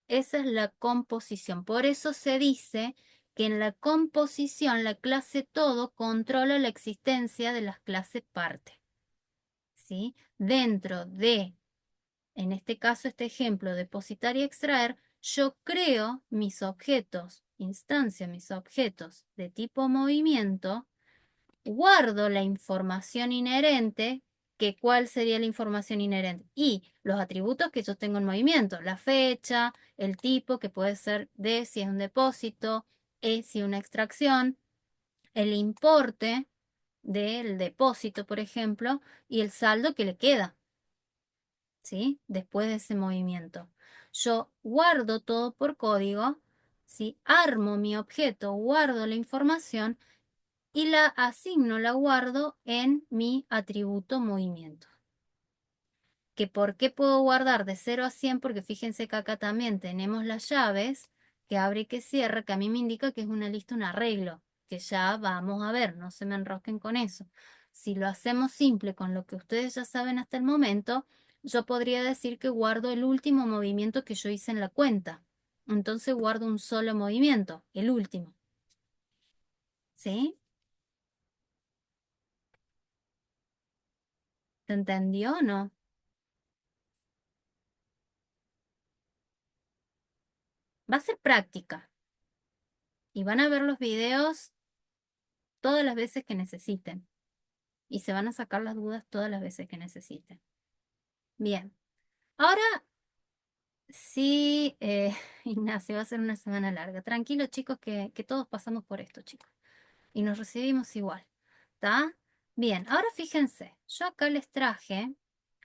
Esa es la composición. Por eso se dice que en la composición la clase todo controla la existencia de las clases parte. ¿Sí? Dentro de, en este caso, este ejemplo, depositar y extraer, yo creo mis objetos, instancia mis objetos de tipo movimiento, guardo la información inherente, que cuál sería la información inherente. Y los atributos que yo tengo en movimiento, la fecha, el tipo, que puede ser D si es un depósito, E si una extracción, el importe del depósito, por ejemplo, y el saldo que le queda, ¿sí? Después de ese movimiento. Yo guardo todo por código, ¿sí? Armo mi objeto, guardo la información y la asigno, la guardo en mi atributo movimiento. ¿Que por qué puedo guardar de 0 a 100? Porque fíjense que acá también tenemos las llaves que abre y que cierra, que a mí me indica que es una lista, un arreglo, que ya vamos a ver, no se me enrosquen con eso. Si lo hacemos simple con lo que ustedes ya saben hasta el momento, yo podría decir que guardo el último movimiento que yo hice en la cuenta. Entonces guardo un solo movimiento, el último. ¿Sí? ¿Se entendió o no? Va a ser práctica y van a ver los videos todas las veces que necesiten y se van a sacar las dudas todas las veces que necesiten. Bien, ahora sí, Ignacio, va a ser una semana larga. Tranquilos, chicos, que todos pasamos por esto, chicos, y nos recibimos igual. ¿Está? Bien, ahora fíjense, yo acá les traje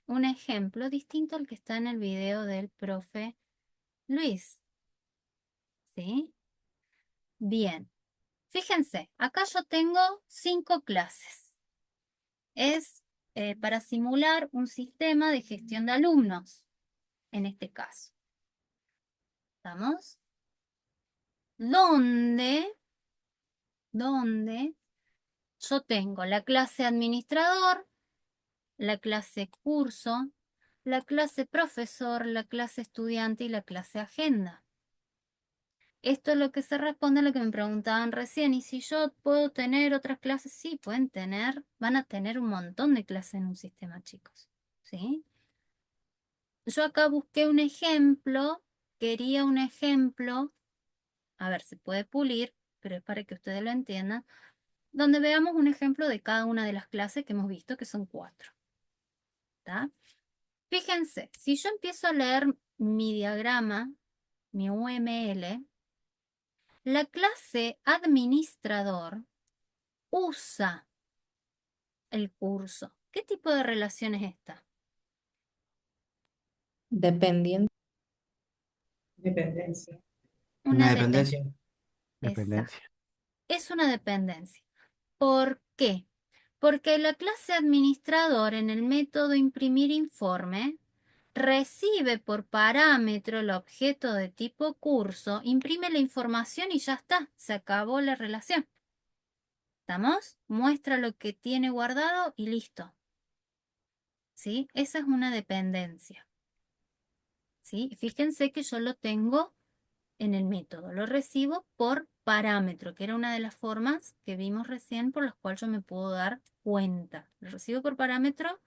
un ejemplo distinto al que está en el video del profe Luis. ¿Sí? Bien, fíjense, acá yo tengo 5 clases. Es para simular un sistema de gestión de alumnos, en este caso. ¿Estamos? Donde yo tengo la clase administrador, la clase curso, la clase profesor, la clase estudiante y la clase agenda. Esto es lo que se responde a lo que me preguntaban recién. ¿Y si yo puedo tener otras clases? Sí, pueden tener, van a tener un montón de clases en un sistema, chicos. ¿Sí? Yo acá busqué un ejemplo, quería un ejemplo, a ver, se puede pulir, pero es para que ustedes lo entiendan, donde veamos un ejemplo de cada una de las clases que hemos visto, que son 4. ¿Está? Fíjense, si yo empiezo a leer mi diagrama, mi UML, la clase administrador usa el curso. ¿Qué tipo de relación es esta? Dependiendo. Dependencia. Una Una dependencia. dependencia. Exacto. Dependencia. Es una dependencia. ¿Por qué? Porque la clase administrador en el método imprimir informe recibe por parámetro el objeto de tipo curso, imprime la información y ya está, se acabó la relación. ¿Estamos? Muestra lo que tiene guardado y listo. ¿Sí? Esa es una dependencia. ¿Sí? Fíjense que yo lo tengo en el método, lo recibo por parámetro, que era una de las formas que vimos recién por las cuales yo me puedo dar cuenta. Lo recibo por parámetro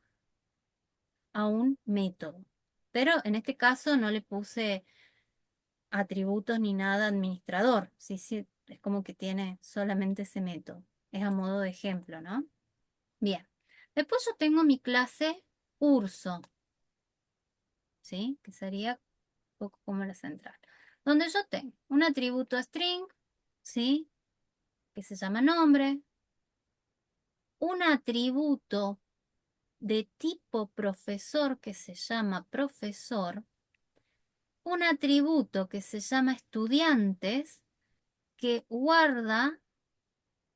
a un método. Pero en este caso no le puse atributos ni nada administrador. Sí, sí, es como que tiene solamente ese método. Es a modo de ejemplo, ¿no? Bien. Después yo tengo mi clase curso, ¿sí? Que sería un poco como la central. Donde yo tengo un atributo string, ¿sí? Que se llama nombre. Un atributo de tipo profesor que se llama profesor. Un atributo que se llama estudiantes que guarda,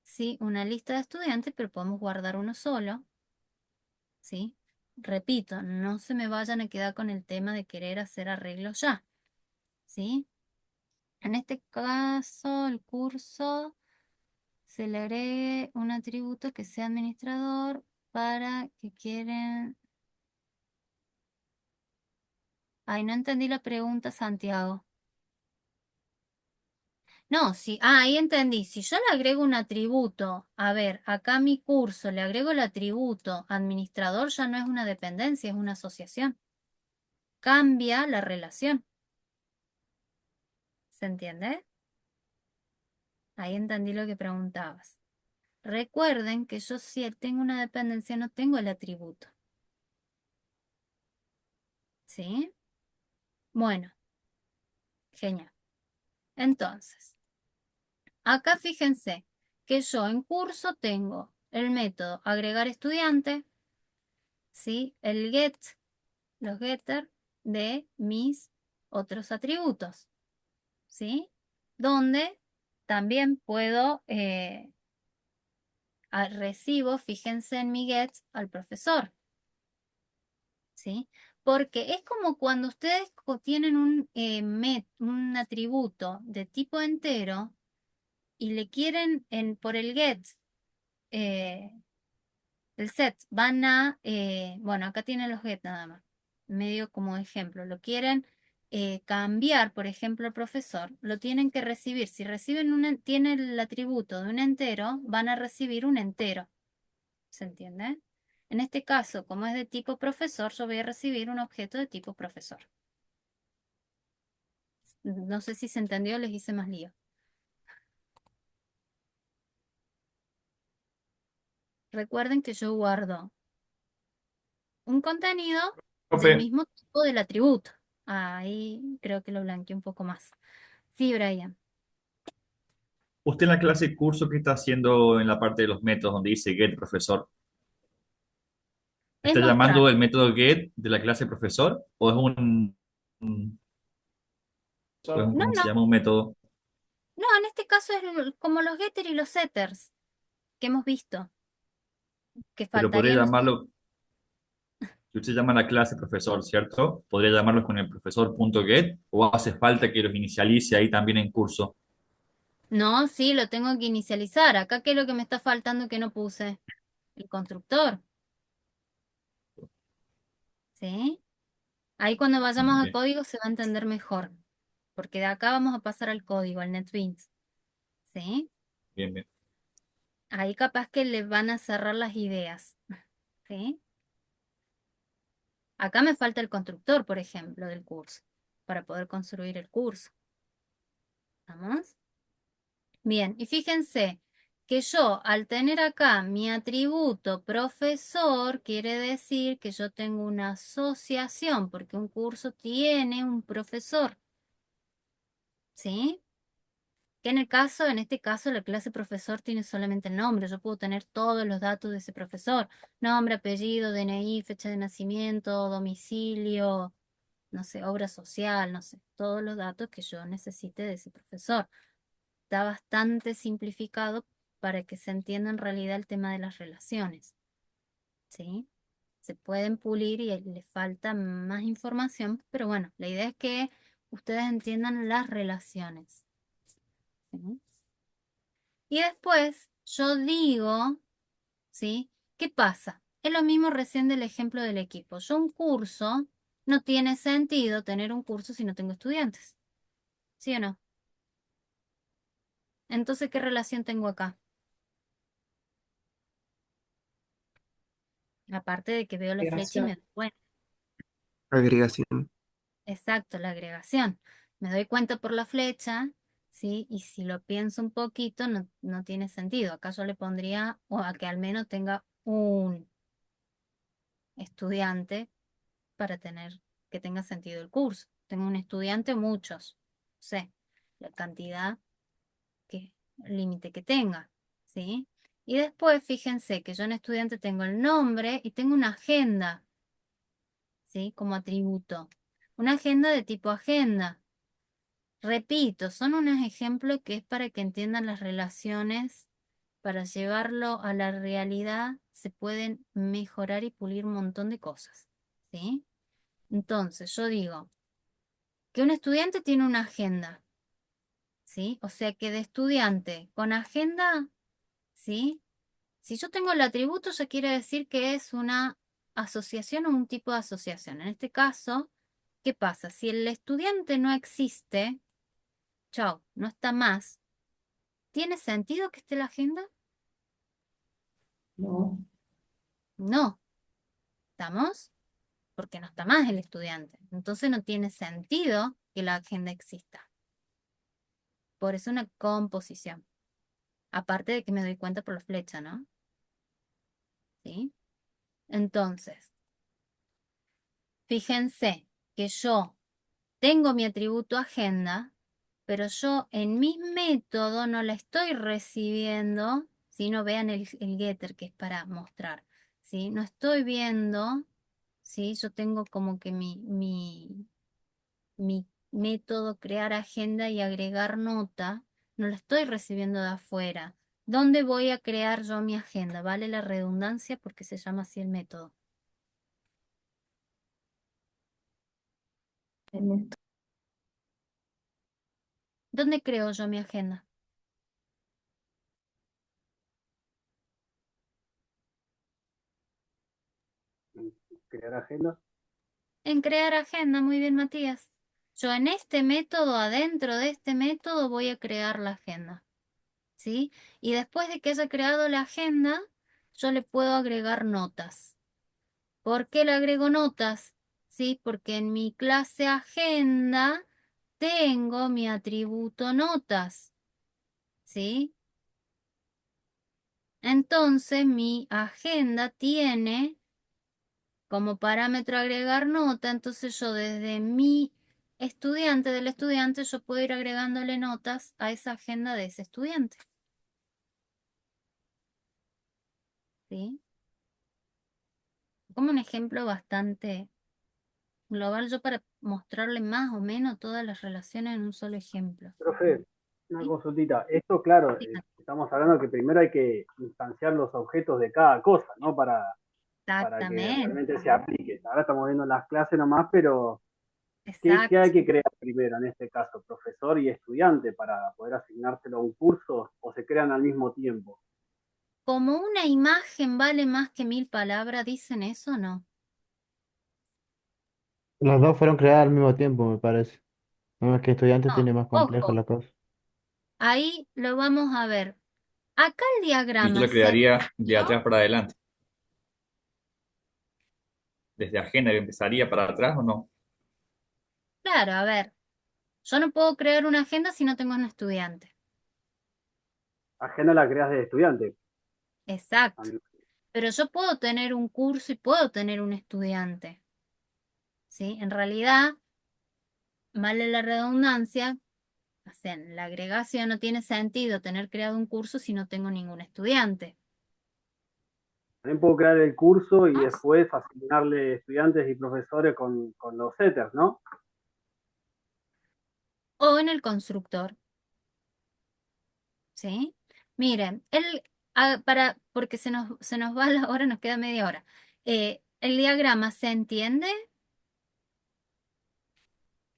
¿sí? Una lista de estudiantes, pero podemos guardar uno solo, ¿sí? Repito, no se me vayan a quedar con el tema de querer hacer arreglos ya, ¿sí? En este caso, el curso se le agregue un atributo que sea administrador para que quieren... Ay, no entendí la pregunta, Santiago. No, sí, ahí entendí. Si yo le agrego un atributo, a ver, acá a mi curso le agrego el atributo administrador, ya no es una dependencia, es una asociación. Cambia la relación. ¿Se entiende? Ahí entendí lo que preguntabas. Recuerden que yo si tengo una dependencia no tengo el atributo. ¿Sí? Bueno, genial. Entonces, acá fíjense que yo en curso tengo el método agregar estudiante, ¿sí? El get, los getter de mis otros atributos, ¿sí? Donde también puedo, recibo, fíjense en mi get al profesor, ¿sí? Porque es como cuando ustedes tienen un atributo de tipo entero y le quieren por el get, eh, el set, bueno, acá tienen los get nada más, medio como ejemplo, lo quieren cambiar, por ejemplo, el profesor, lo tienen que recibir. Si reciben tienen el atributo de un entero, van a recibir un entero. ¿Se entiende? En este caso, como es de tipo profesor, yo voy a recibir un objeto de tipo profesor. No sé si se entendió, les hice más lío. Recuerden que yo guardo un contenido del Profe, mismo tipo del atributo. Ahí creo que lo blanqueé un poco más. Sí, Brian. usted en la clase curso que está haciendo en la parte de los métodos donde dice get profesor, Es ¿está mostrar. llamando el método get de la clase profesor o es No, ¿cómo no, se llama? Un método. no, en este caso es como los getters y los setters que hemos visto, que Pero podría faltarían los... llamarlo, si usted llama a la clase profesor, ¿cierto? ¿Podría llamarlos con el profesor.get o hace falta que los inicialice ahí también en curso? No, sí, lo tengo que inicializar. Acá, ¿qué es lo que me está faltando que no puse? El constructor, ¿sí? Ahí cuando vayamos a Bien, código se va a entender mejor, porque de acá vamos a pasar al código, al NetBeans, ¿sí? bien, bien. Ahí capaz que le van a cerrar las ideas, ¿sí? Acá me falta el constructor, por ejemplo, del curso, para poder construir el curso. ¿Vamos? Bien, y fíjense que yo al tener acá mi atributo profesor, quiere decir que yo tengo una asociación, porque un curso tiene un profesor, ¿sí? Que en este caso, la clase profesor tiene solamente el nombre. Yo puedo tener todos los datos de ese profesor. Nombre, apellido, DNI, fecha de nacimiento, domicilio, no sé, obra social, no sé, todos los datos que yo necesite de ese profesor. Está bastante simplificado para que se entienda en realidad el tema de las relaciones, ¿sí? Se pueden pulir y le falta más información, pero bueno, la idea es que ustedes entiendan las relaciones, ¿sí? Y después yo digo, ¿sí? ¿Qué pasa? Es lo mismo recién del ejemplo del equipo. Yo un curso, no tiene sentido tener un curso si no tengo estudiantes, ¿sí o no? Entonces, ¿qué relación tengo acá? Aparte de que veo la flecha y me Integración. doy cuenta. Agregación. Exacto, la agregación. Me doy cuenta por la flecha, ¿sí? Y si lo pienso un poquito, no tiene sentido. Acá yo le pondría, o a que al menos tenga un estudiante para que tenga sentido el curso. Tengo un estudiante, muchos. No sé, la cantidad límite que tenga, ¿sí? Y después, fíjense que yo en estudiante tengo el nombre y tengo una agenda, ¿sí? Como atributo. Una agenda de tipo agenda. Repito, son unos ejemplos que es para que entiendan las relaciones, para llevarlo a la realidad, se pueden mejorar y pulir un montón de cosas, ¿sí? Entonces, yo digo que un estudiante tiene una agenda, ¿sí? O sea que de estudiante con agenda, ¿sí? Si yo tengo el atributo, ya quiere decir que es una asociación o un tipo de asociación. En este caso, ¿qué pasa? Si el estudiante no existe, chao, no está más. ¿Tiene sentido que esté la agenda? ¿No? No, ¿estamos? Porque no está más el estudiante. Entonces no tiene sentido que la agenda exista. Por eso una composición. Aparte de que me doy cuenta por la flecha, ¿no? ¿Sí? Entonces, fíjense que yo tengo mi atributo agenda, pero yo en mi método no la estoy recibiendo, si no vean el getter que es para mostrar, ¿sí? No estoy viendo, ¿sí? Yo tengo como que mi método crear agenda y agregar nota, no la estoy recibiendo de afuera. ¿Dónde voy a crear yo mi agenda? ¿Vale la redundancia? Porque se llama así el método. ¿Dónde creo yo mi agenda? Crear agendas. En crear agenda, muy bien, Matías. Yo en este método, adentro de este método, voy a crear la agenda, ¿sí? Y después de que haya creado la agenda, yo le puedo agregar notas. ¿Por qué le agrego notas? ¿Sí? Porque en mi clase agenda tengo mi atributo notas, ¿sí? Entonces mi agenda tiene como parámetro agregar nota, entonces yo desde mi estudiante, del estudiante, yo puedo ir agregándole notas a esa agenda de ese estudiante, ¿sí? Como un ejemplo bastante global, yo para mostrarle más o menos todas las relaciones en un solo ejemplo. Profe, una ¿Sí? consultita. Esto, claro, Dígame. estamos hablando que primero hay que instanciar los objetos de cada cosa, ¿no? Para que Exactamente, realmente se aplique. Ahora estamos viendo las clases nomás, pero ¿qué exacto. hay que crear primero en este caso? ¿Profesor y estudiante para poder asignárselo a un curso o se crean al mismo tiempo? Como una imagen vale más que 1000 palabras, ¿dicen eso o no? Los dos fueron creados al mismo tiempo, me parece. No es que estudiante No, tiene más complejo ojo, la cosa. ahí lo vamos a ver. Acá el Y yo diagrama lo se crearía de entendió. atrás para adelante. Desde agenda que empezaría para atrás o no. Claro, a ver, yo no puedo crear una agenda si no tengo un estudiante. Agenda la creas de estudiante. Exacto. Pero yo puedo tener un curso y puedo tener un estudiante, ¿sí? En realidad, vale la redundancia, o sea, en la agregación no tiene sentido tener creado un curso si no tengo ningún estudiante. También puedo crear el curso y ¿No? después asignarle estudiantes y profesores con los setters, ¿no? O en el constructor, ¿sí? Miren, porque se nos va la hora, nos queda media hora. ¿El diagrama se entiende?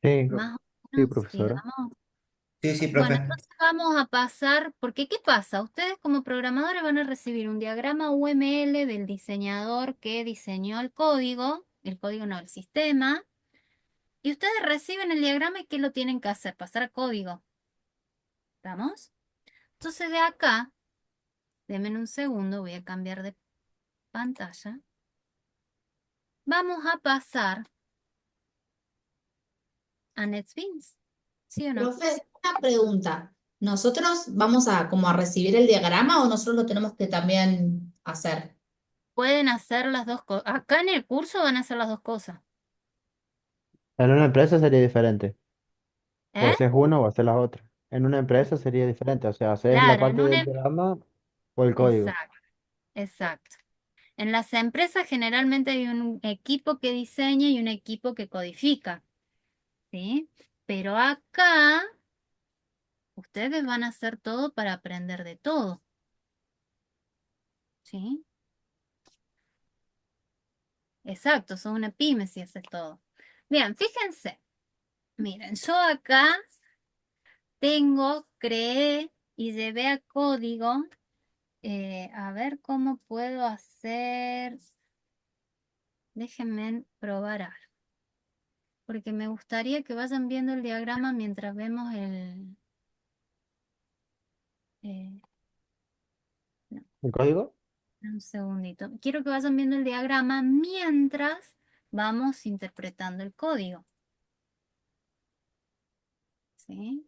Sí, Más o sí, menos, profesora. digamos. Sí, sí, Bueno, profe. entonces vamos a pasar, porque ¿qué pasa? Ustedes como programadores van a recibir un diagrama UML del diseñador que diseñó el código no, el sistema, y ustedes reciben el diagrama y ¿qué lo tienen que hacer? Pasar a código. ¿Estamos? Entonces de acá, denme un segundo, voy a cambiar de pantalla. Vamos a pasar a NetBeans, ¿sí o no? Profe, una pregunta. ¿Nosotros vamos a como a recibir el diagrama o nosotros lo tenemos que también hacer? Pueden hacer las dos cosas. Acá en el curso van a hacer las dos cosas. En una empresa sería diferente. O ¿Eh? haces una o haces la otra. En una empresa sería diferente. O sea, haces la Claro, en parte una... del programa o el código. Exacto, exacto. En las empresas generalmente hay un equipo que diseña y un equipo que codifica, ¿sí? Pero acá ustedes van a hacer todo para aprender de todo, ¿sí? Exacto, son una pyme si haces todo. Bien, fíjense. Miren, yo acá creé y llevé a código. A ver cómo puedo hacer. Déjenme probar algo. Porque me gustaría que vayan viendo el diagrama mientras vemos el... no, ¿El código? un segundito. Quiero que vayan viendo el diagrama mientras vamos interpretando el código. ¿Sí?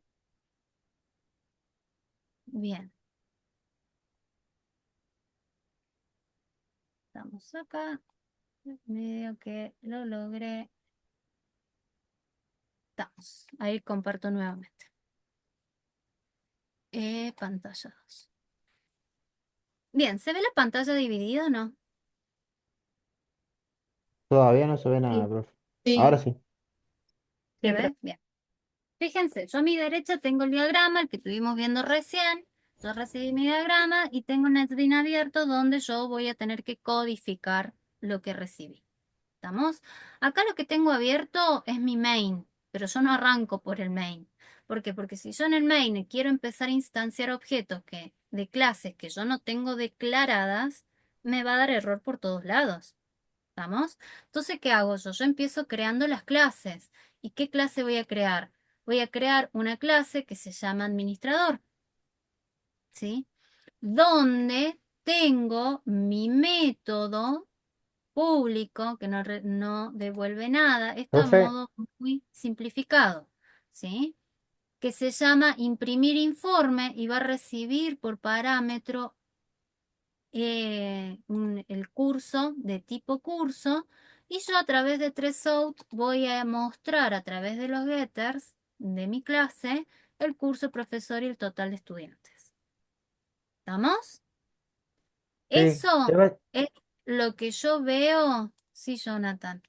Bien. Estamos acá. Medio que lo logré. Estamos. Ahí comparto nuevamente. Pantalla 2. Bien, ¿se ve la pantalla dividida o no? Todavía no se ve Sí, nada, profe. Ahora sí, sí. ¿Se Sí, ve? Bien. Fíjense, yo a mi derecha tengo el diagrama, el que estuvimos viendo recién. Yo recibí mi diagrama y tengo un NetBeans abierto donde yo voy a tener que codificar lo que recibí. ¿Estamos? Acá lo que tengo abierto es mi main, pero yo no arranco por el main. ¿Por qué? Porque si yo en el main quiero empezar a instanciar objetos de clases que yo no tengo declaradas, me va a dar error por todos lados. ¿Estamos? Entonces, ¿qué hago yo? Yo empiezo creando las clases. ¿Y qué clase voy a crear? Voy a crear una clase que se llama administrador, ¿sí? Donde tengo mi método público que no devuelve nada. Esto a Profe, modo muy simplificado, ¿sí? Que se llama imprimir informe y va a recibir por parámetro el curso de tipo curso, y yo a través de Tresout voy a mostrar a través de los getters de mi clase el curso profesor y el total de estudiantes. ¿Estamos? sí. Eso es lo que yo veo, sí, Jonathan,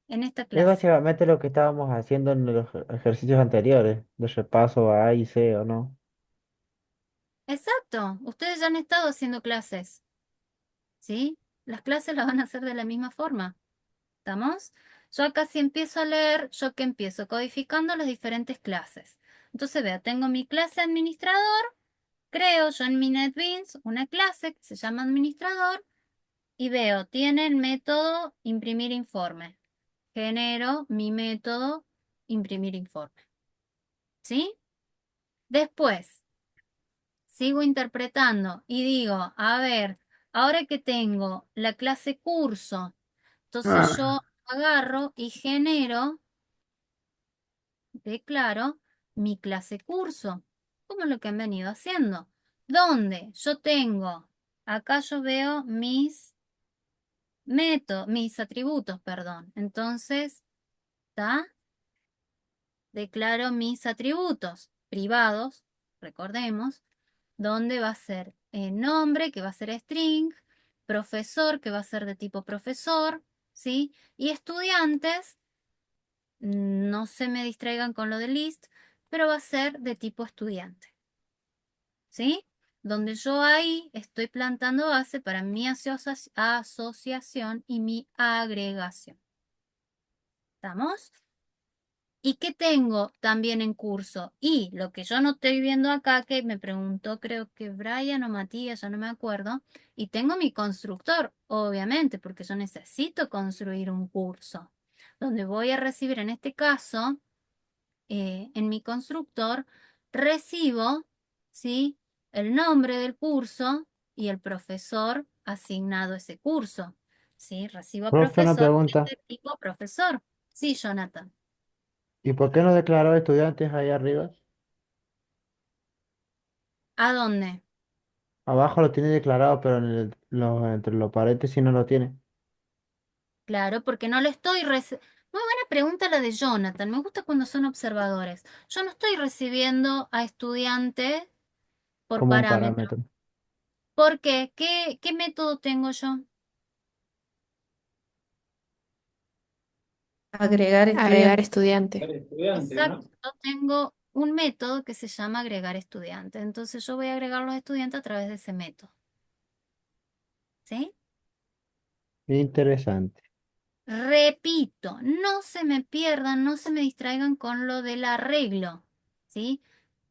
en esta Es clase. básicamente lo que estábamos haciendo en los ejercicios anteriores, de repaso a A y C, ¿o no? Exacto, ustedes ya han estado haciendo clases, ¿sí? Las clases las van a hacer de la misma forma. ¿Estamos? Yo acá si empiezo a leer, yo que empiezo codificando las diferentes clases. Entonces, vea, tengo mi clase administrador, creo yo en mi NetBeans una clase que se llama administrador y veo, tiene el método imprimir informe. Genero mi método imprimir informe. ¿Sí? Después, sigo interpretando y digo, a ver, ahora que tengo la clase curso, entonces yo agarro y genero, declaro mi clase curso, como lo que han venido haciendo, donde yo tengo, acá yo veo mis métodos, mis atributos, perdón. Entonces, ¿está? Declaro mis atributos privados, recordemos, donde va a ser nombre, que va a ser string, profesor, que va a ser de tipo profesor, ¿sí? Y estudiantes, no se me distraigan con lo de list, pero va a ser de tipo estudiante, ¿sí? Donde yo ahí estoy plantando base para mi asociación y mi agregación. ¿Estamos? ¿Y qué tengo también en curso? Y lo que yo no estoy viendo acá, que me preguntó, creo que Brian o Matías, ya no me acuerdo, y tengo mi constructor, obviamente, porque yo necesito construir un curso, donde voy a recibir, en este caso, en mi constructor, recibo, ¿sí? El nombre del curso y el profesor asignado a ese curso, ¿sí? Recibo a Profe, una profesor pregunta. de tipo profesor. Sí, Jonathan. ¿Y por qué no declaró estudiantes ahí arriba? ¿A dónde? Abajo lo tiene declarado, pero entre los paréntesis no lo tiene. Claro, porque no le estoy Muy buena pregunta la de Jonathan. Me gusta cuando son observadores. Yo no estoy recibiendo a estudiante por Como un parámetro. parámetro. ¿Por qué? ¿Qué método tengo yo? agregar Agregar estudiantes. estudiante. Exacto. Yo tengo un método que se llama agregar estudiantes. Entonces yo voy a agregar los estudiantes a través de ese método. ¿Sí? Interesante. Repito, no se me pierdan, no se me distraigan con lo del arreglo. ¿Sí?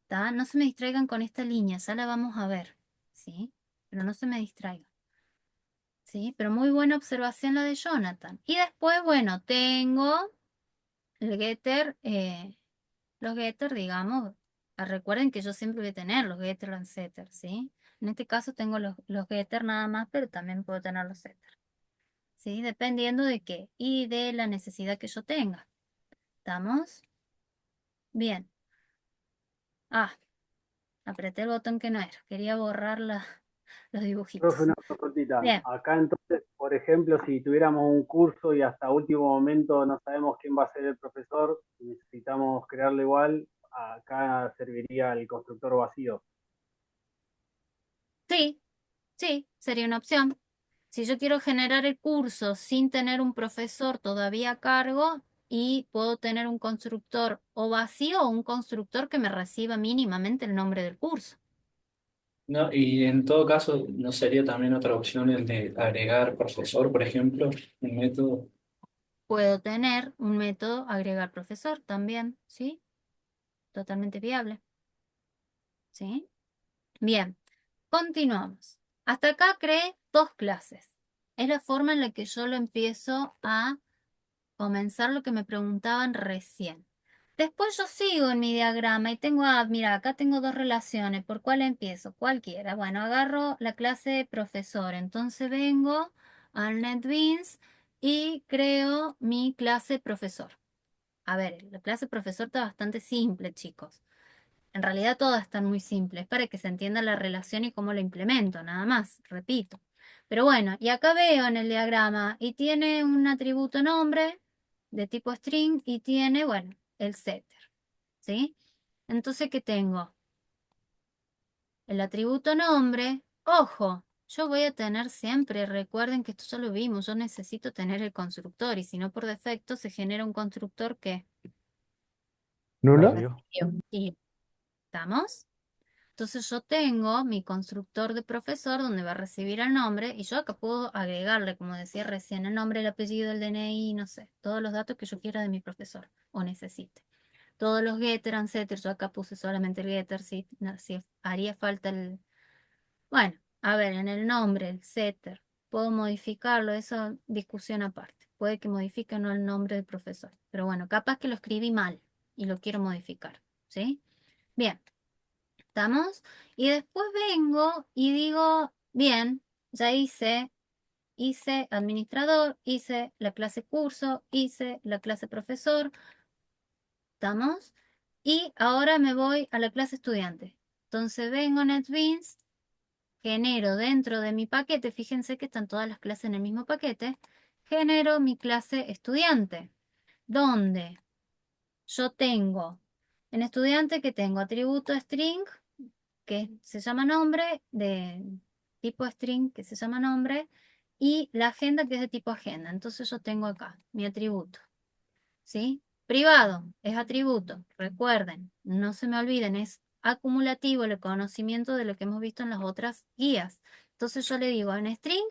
¿Tá? No se me distraigan con esta línea, ya la vamos a ver, ¿sí? Pero no se me distraigan, ¿sí? Pero muy buena observación la de Jonathan. Y después, bueno, tengo el getter, los getter, digamos, recuerden que yo siempre voy a tener los getter and setter, ¿sí? En este caso tengo los getter nada más, pero también puedo tener los setter, ¿sí? Dependiendo de qué y de la necesidad que yo tenga. ¿Estamos? Bien. Ah, apreté el botón que no era. Quería borrar los Profe, dibujitos. una consultita. Bien. Acá entonces, por ejemplo, si tuviéramos un curso y hasta último momento no sabemos quién va a ser el profesor, necesitamos crearlo igual, acá serviría el constructor vacío. Sí, sí, sería una opción. Si yo quiero generar el curso sin tener un profesor todavía a cargo y puedo tener un constructor o vacío o un constructor que me reciba mínimamente el nombre del curso. No, y en todo caso, ¿no sería también otra opción el de agregar profesor, por ejemplo, un método? Puedo tener un método agregar profesor también, ¿sí? Totalmente viable, ¿sí? Bien, continuamos. Hasta acá creé dos clases. Es la forma en la que yo lo empiezo a comenzar lo que me preguntaban recién. Después yo sigo en mi diagrama y tengo, mira, acá tengo dos relaciones. ¿Por cuál empiezo? Cualquiera. Bueno, agarro la clase de profesor. Entonces vengo al NetBeans y creo mi clase profesor. A ver, la clase profesor está bastante simple, chicos. En realidad todas están muy simples para que se entienda la relación y cómo la implemento, nada más, repito. Pero bueno, y acá veo en el diagrama y tiene un atributo nombre de tipo string y tiene, bueno, el setter, ¿sí? Entonces, ¿qué tengo? El atributo nombre, ojo, yo voy a tener siempre, recuerden que esto ya lo vimos, yo necesito tener el constructor y si no por defecto se genera un constructor que ¿Nulo? Vacío. y ¿estamos? Entonces yo tengo mi constructor de profesor donde va a recibir el nombre y yo acá puedo agregarle, como decía recién, el nombre, el apellido, el DNI, no sé, todos los datos que yo quiera de mi profesor o necesite. Todos los getter and setter, yo acá puse solamente el getter, si haría falta el... Bueno, a ver, en el nombre, el setter, puedo modificarlo, eso discusión aparte. Puede que modifique o no el nombre del profesor, pero bueno, capaz que lo escribí mal y lo quiero modificar, ¿sí? Bien. ¿Estamos? Y después vengo y digo, bien, ya hice administrador, hice la clase curso, hice la clase profesor, ¿estamos? Y ahora me voy a la clase estudiante. Entonces vengo a NetBeans, genero dentro de mi paquete, fíjense que están todas las clases en el mismo paquete, genero mi clase estudiante, donde yo tengo, en estudiante que tengo atributo string, que se llama nombre, de tipo string, que se llama nombre, y la agenda, que es de tipo agenda. Entonces yo tengo acá mi atributo, ¿sí? Privado es atributo, recuerden, no se me olviden, es acumulativo el conocimiento de lo que hemos visto en las otras guías. Entonces yo le digo, en string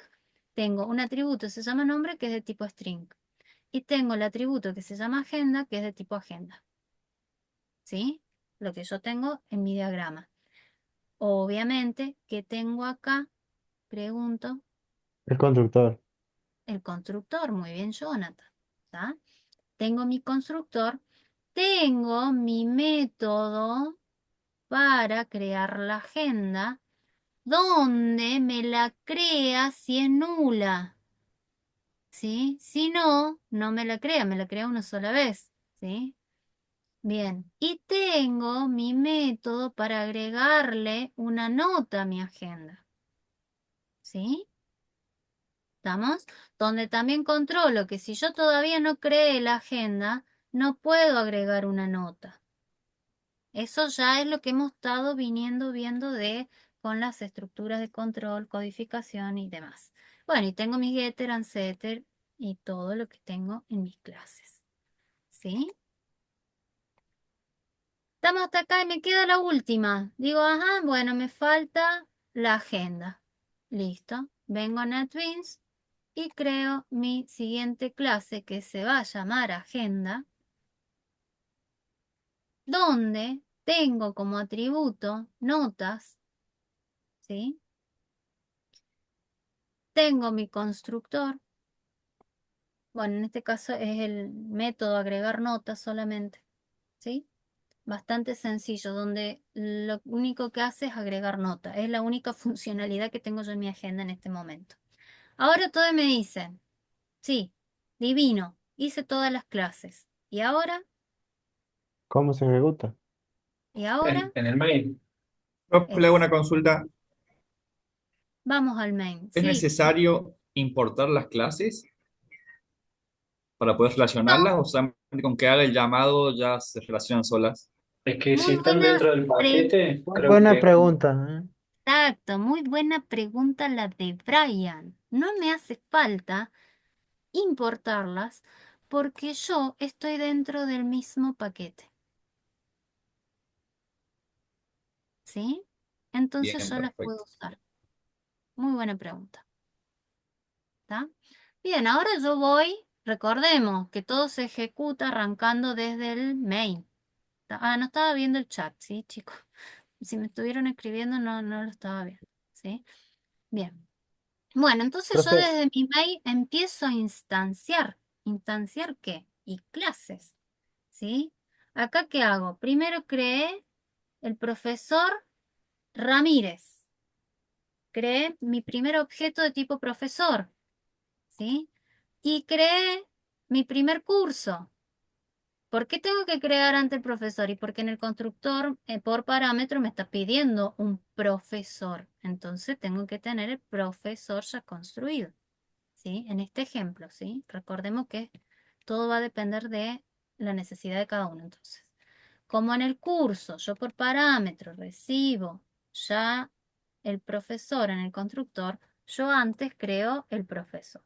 tengo un atributo que se llama nombre, que es de tipo string, y tengo el atributo que se llama agenda, que es de tipo agenda, ¿sí? Lo que yo tengo en mi diagrama. Obviamente, ¿qué tengo acá? Pregunto. El constructor. El constructor. Muy bien, Jonathan. ¿Está? Tengo mi constructor. Tengo mi método para crear la agenda, donde me la crea si es nula. ¿Sí? Si no, no me la crea una sola vez. ¿Sí? Bien. Y tengo mi método para agregarle una nota a mi agenda. ¿Sí? ¿Estamos? Donde también controlo que si yo todavía no creé la agenda, no puedo agregar una nota. Eso ya es lo que hemos estado viniendo viendo con las estructuras de control, codificación y demás. Bueno, y tengo mi getter and setter y todo lo que tengo en mis clases. ¿Sí? Estamos hasta acá y me queda la última. Digo, ajá, bueno, me falta la agenda. Listo. Vengo a NetBeans y creo mi siguiente clase que se va a llamar agenda, donde tengo como atributo notas, ¿sí? Tengo mi constructor, bueno, en este caso es el método agregar notas solamente, ¿sí? Bastante sencillo, donde lo único que hace es agregar nota. Es la única funcionalidad que tengo yo en mi agenda en este momento. Ahora todos me dicen, sí, divino, hice todas las clases. ¿Y ahora? ¿Cómo se ejecuta? ¿Y ahora? En el mail. Profe, le hago Es, una consulta. vamos al main. ¿Es Sí, necesario importar las clases para poder no, relacionarlas o con que haga el llamado ya se relacionan solas. Es que si Muy están buena dentro del pre- paquete, creo Buena que pregunta, ¿eh? Exacto, muy buena pregunta la de Brian. No me hace falta importarlas porque yo estoy dentro del mismo paquete, ¿sí? Entonces Bien, yo las puedo perfecto. usar. Muy buena pregunta, ¿está? Bien, ahora yo voy, recordemos que todo se ejecuta arrancando desde el main. No estaba viendo el chat, ¿sí, chicos? Si me estuvieron escribiendo, no lo estaba viendo, ¿sí? Bien. Bueno, entonces yo Profe, desde mi mail empiezo a instanciar. ¿Instanciar qué? Y clases, ¿sí? Acá, ¿qué hago? Primero creé el profesor Ramírez. Creé mi primer objeto de tipo profesor, ¿sí? Y creé mi primer curso. ¿Por qué tengo que crear ante el profesor? Y porque en el constructor, por parámetro, me está pidiendo un profesor. Entonces tengo que tener el profesor ya construido. ¿Sí? En este ejemplo, ¿sí? Recordemos que todo va a depender de la necesidad de cada uno. Entonces, como en el curso, yo por parámetro recibo ya el profesor en el constructor, yo antes creo el profesor.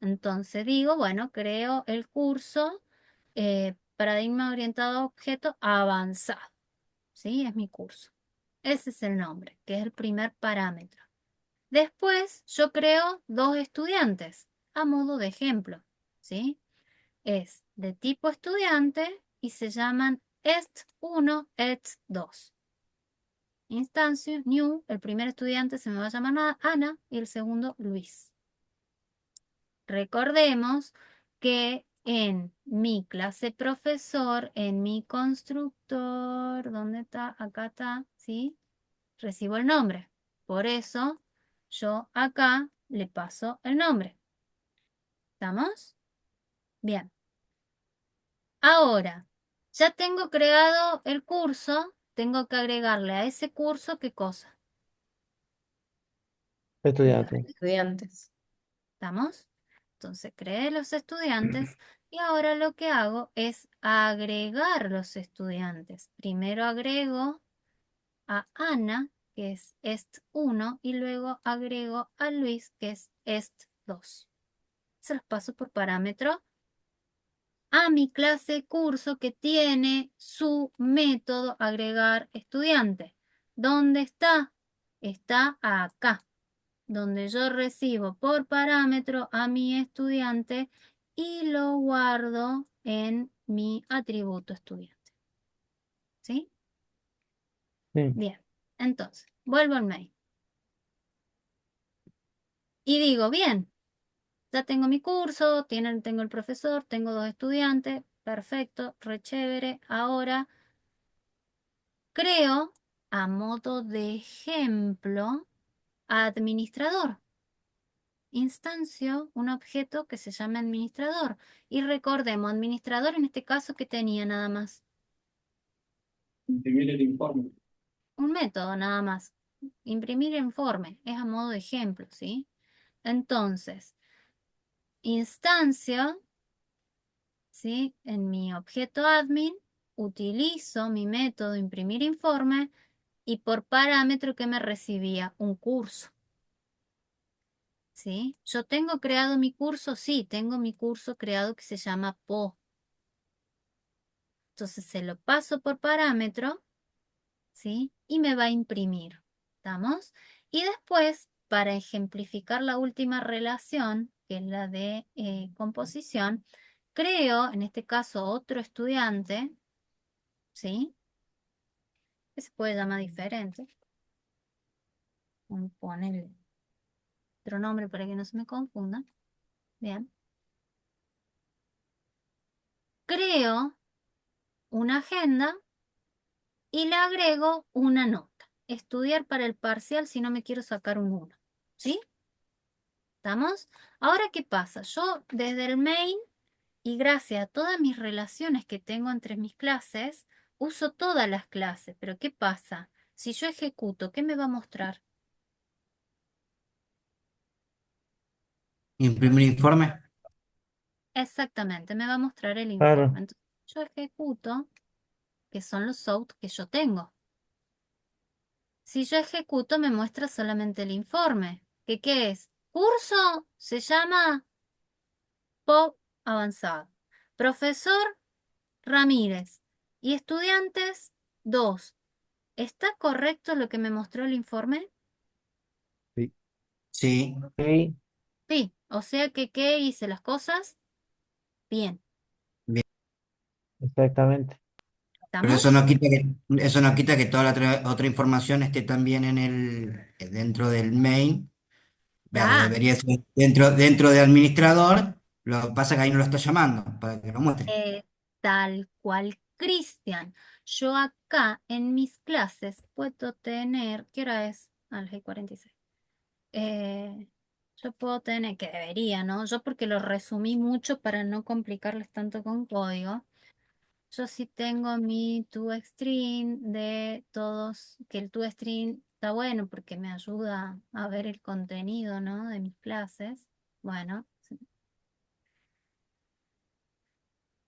Entonces digo, bueno, creo el curso paradigma orientado a objeto avanzado, ¿sí? Es mi curso. Ese es el nombre, que es el primer parámetro. Después yo creo dos estudiantes a modo de ejemplo, ¿sí? Es de tipo estudiante y se llaman est1, est2. Instancio, new, el primer estudiante se me va a llamar Ana y el segundo Luis. Recordemos que en mi clase profesor, en mi constructor, ¿dónde está? Acá está, ¿sí? Recibo el nombre. Por eso yo acá le paso el nombre. ¿Estamos? Bien. Ahora, ya tengo creado el curso, tengo que agregarle a ese curso, ¿qué cosa? Los estudiante. Estudiantes. ¿estamos? Entonces creé los estudiantes y ahora lo que hago es agregar los estudiantes. Primero agrego a Ana, que es est1, y luego agrego a Luis, que es est2. Se los paso por parámetro a mi clase curso que tiene su método agregar estudiante. ¿Dónde está? Está acá, donde yo recibo por parámetro a mi estudiante y lo guardo en mi atributo estudiante. ¿Sí? Sí. Bien, entonces, vuelvo al mail. Y digo, bien, ya tengo mi curso, tengo el profesor, tengo dos estudiantes, perfecto, re chévere. Ahora creo, a modo de ejemplo, administrador. Instancio un objeto que se llama administrador. Y recordemos, administrador en este caso que tenía nada más. imprimir el informe. Un método nada más. Imprimir informe. Es a modo de ejemplo, ¿sí? Entonces, instancio, ¿sí? En mi objeto admin, utilizo mi método imprimir informe y por parámetro que me recibía un curso. ¿Sí? Yo tengo creado mi curso, sí, tengo mi curso creado que se llama PO. Entonces se lo paso por parámetro, ¿sí? Y me va a imprimir. ¿Estamos? Y después, para ejemplificar la última relación, que es la de composición, creo, en este caso, otro estudiante, ¿sí? Que se puede llamar diferente. Vamos a ponerle otro nombre para que no se me confunda. Bien. Creo una agenda y le agrego una nota. Estudiar para el parcial si no me quiero sacar un 1. ¿Sí? ¿Estamos? Ahora, ¿qué pasa? Yo desde el main y gracias a todas mis relaciones que tengo entre mis clases, uso todas las clases. Pero ¿qué pasa? Si yo ejecuto, ¿qué me va a mostrar? Imprimir informe. Exactamente, me va a mostrar el Claro. informe. Entonces, yo ejecuto, que son los out que yo tengo. Si yo ejecuto, me muestra solamente el informe. ¿Qué es? Curso se llama POP avanzado. Profesor Ramírez. Y estudiantes, 2. ¿Está correcto lo que me mostró el informe? Sí. Sí, Sí. Sí. O sea que, ¿qué hice las cosas? Bien. bien. Exactamente. Pero ¿Estamos? eso no quita que toda la otra información esté también dentro del main. Está. Debería ser dentro de administrador. Lo que pasa es que ahí no lo está llamando para que lo muestre. Tal cual, Cristian. Yo acá en mis clases puedo tener, ¿qué hora es? A las 46. Eh, yo puedo tener, que debería, ¿no? Yo porque lo resumí mucho para no complicarles tanto con código. Yo sí tengo mi toString de todos, que el toString está bueno porque me ayuda a ver el contenido, ¿no? De mis clases. Bueno,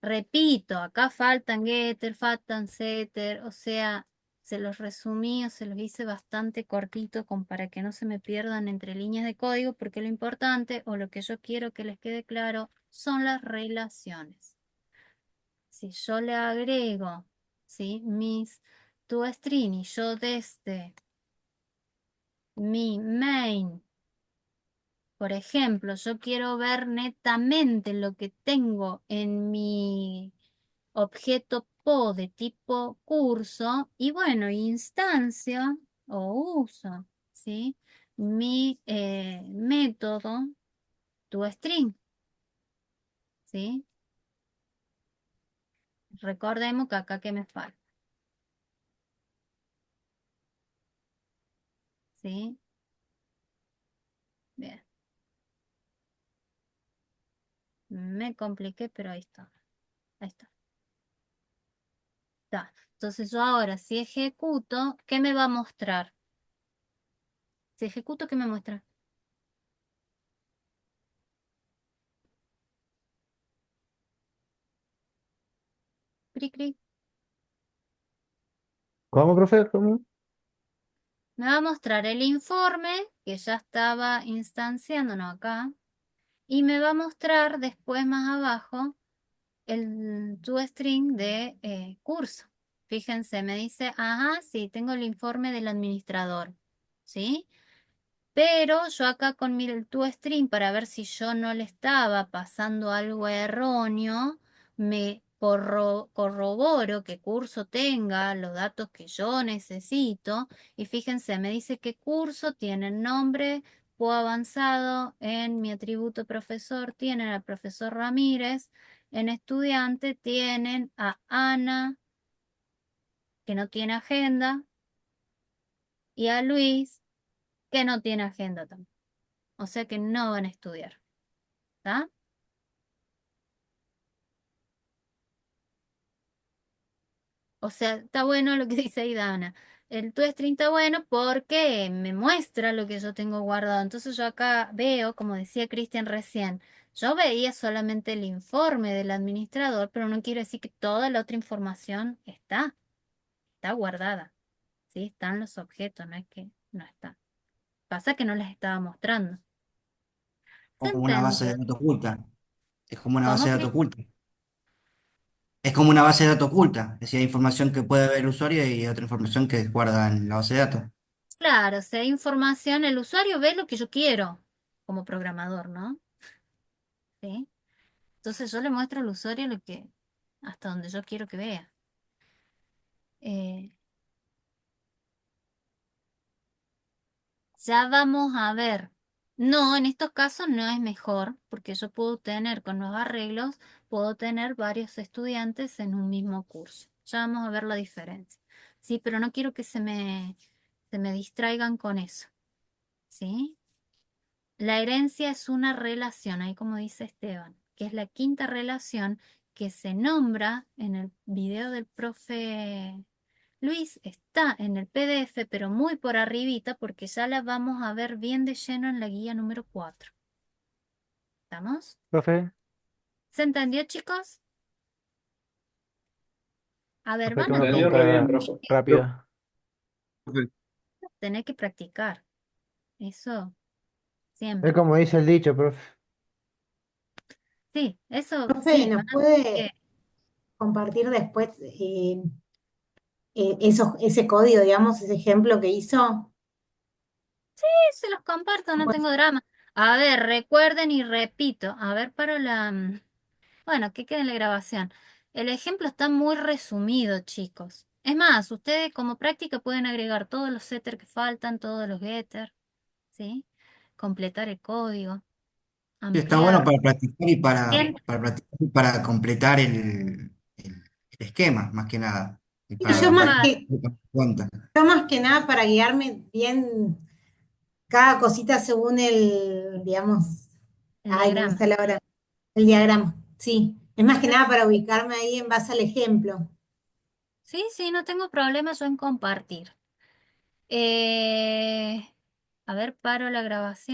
repito, acá faltan getter, faltan setter, o sea, se los resumí o se los hice bastante cortito para que no se me pierdan entre líneas de código, porque lo importante o lo que yo quiero que les quede claro son las relaciones. Si yo le agrego, ¿sí? Mis toString y yo desde mi main, por ejemplo, yo quiero ver netamente lo que tengo en mi objeto PO de tipo curso y bueno, instancia o uso, ¿sí? Mi método toString, ¿sí? Recordemos que acá que me falta, ¿sí? Bien, me compliqué, pero ahí está, ahí está. Está. Entonces yo ahora si ejecuto, ¿qué me va a mostrar? Si ejecuto, ¿qué me muestra? Cri, cri. ¿Cómo, profe? ¿Cómo? Me va a mostrar el informe que ya estaba instanciándonos acá. Y me va a mostrar después más abajo el toString de curso. Fíjense, me dice, ajá, sí, tengo el informe del administrador, ¿sí? Pero yo acá con mi toString para ver si yo no le estaba pasando algo erróneo, me corroboro que curso tenga los datos que yo necesito. Y fíjense, me dice que curso tiene el nombre PO avanzado, en mi atributo profesor tienen al profesor Ramírez, en estudiante tienen a Ana, que no tiene agenda, y a Luis, que no tiene agenda tampoco. O sea que no van a estudiar. ¿Está? O sea, está bueno lo que dice ahí Dana. El toString está bueno porque me muestra lo que yo tengo guardado. Entonces yo acá veo, como decía Cristian recién, yo veía solamente el informe del administrador, pero no quiere decir que toda la otra información está guardada. ¿Sí? Están los objetos, no es que no está. Pasa que no les estaba mostrando. ¿Se Como una base de entendió? datos oculta. Es como una base ¿Cómo, de datos Cris? oculta. Es como una base de datos oculta. Es decir, hay información que puede ver el usuario y otra información que guarda en la base de datos. Claro, si hay información, el usuario ve lo que yo quiero como programador, ¿no? ¿Sí? Entonces yo le muestro al usuario lo que, hasta donde yo quiero que vea. Eh, ya vamos a ver. No, en estos casos no es mejor, porque yo puedo tener con los arreglos, puedo tener varios estudiantes en un mismo curso. Ya vamos a ver la diferencia. Sí, pero no quiero que se me distraigan con eso. ¿Sí? La herencia es una relación, ahí como dice Esteban, que es la quinta relación que se nombra en el video del profe Luis. Está en el PDF, pero muy por arribita, porque ya la vamos a ver bien de lleno en la guía número 4. ¿Estamos? Profe, ¿Se entendió, chicos? A ver, Profe, van una a Entendió re bien, pregunta profe. rápida. tener que practicar. Eso Es siempre. como dice el dicho, profe. Sí, eso Profe, sí, ¿nos van a tener que... puede compartir después ese código, digamos, ese ejemplo que hizo? Sí, se los comparto, no Pues, tengo drama. A ver, recuerden y repito. A ver, para la... Bueno, que quede en la grabación. El ejemplo está muy resumido, chicos. Es más, ustedes como práctica pueden agregar todos los setters que faltan, todos los getters, ¿sí? Completar el código, Sí, está bueno ampliar. para practicar y Bien, para completar el esquema, más que nada. Y y yo para, más para tal que, que se cuenta. yo más que nada para guiarme bien cada cosita según digamos, el ay, no me diagrama. sale ahora, el diagrama. Sí, es más que nada para ubicarme ahí en base al ejemplo. Sí, sí, no tengo problema yo en compartir. A ver, paro la grabación.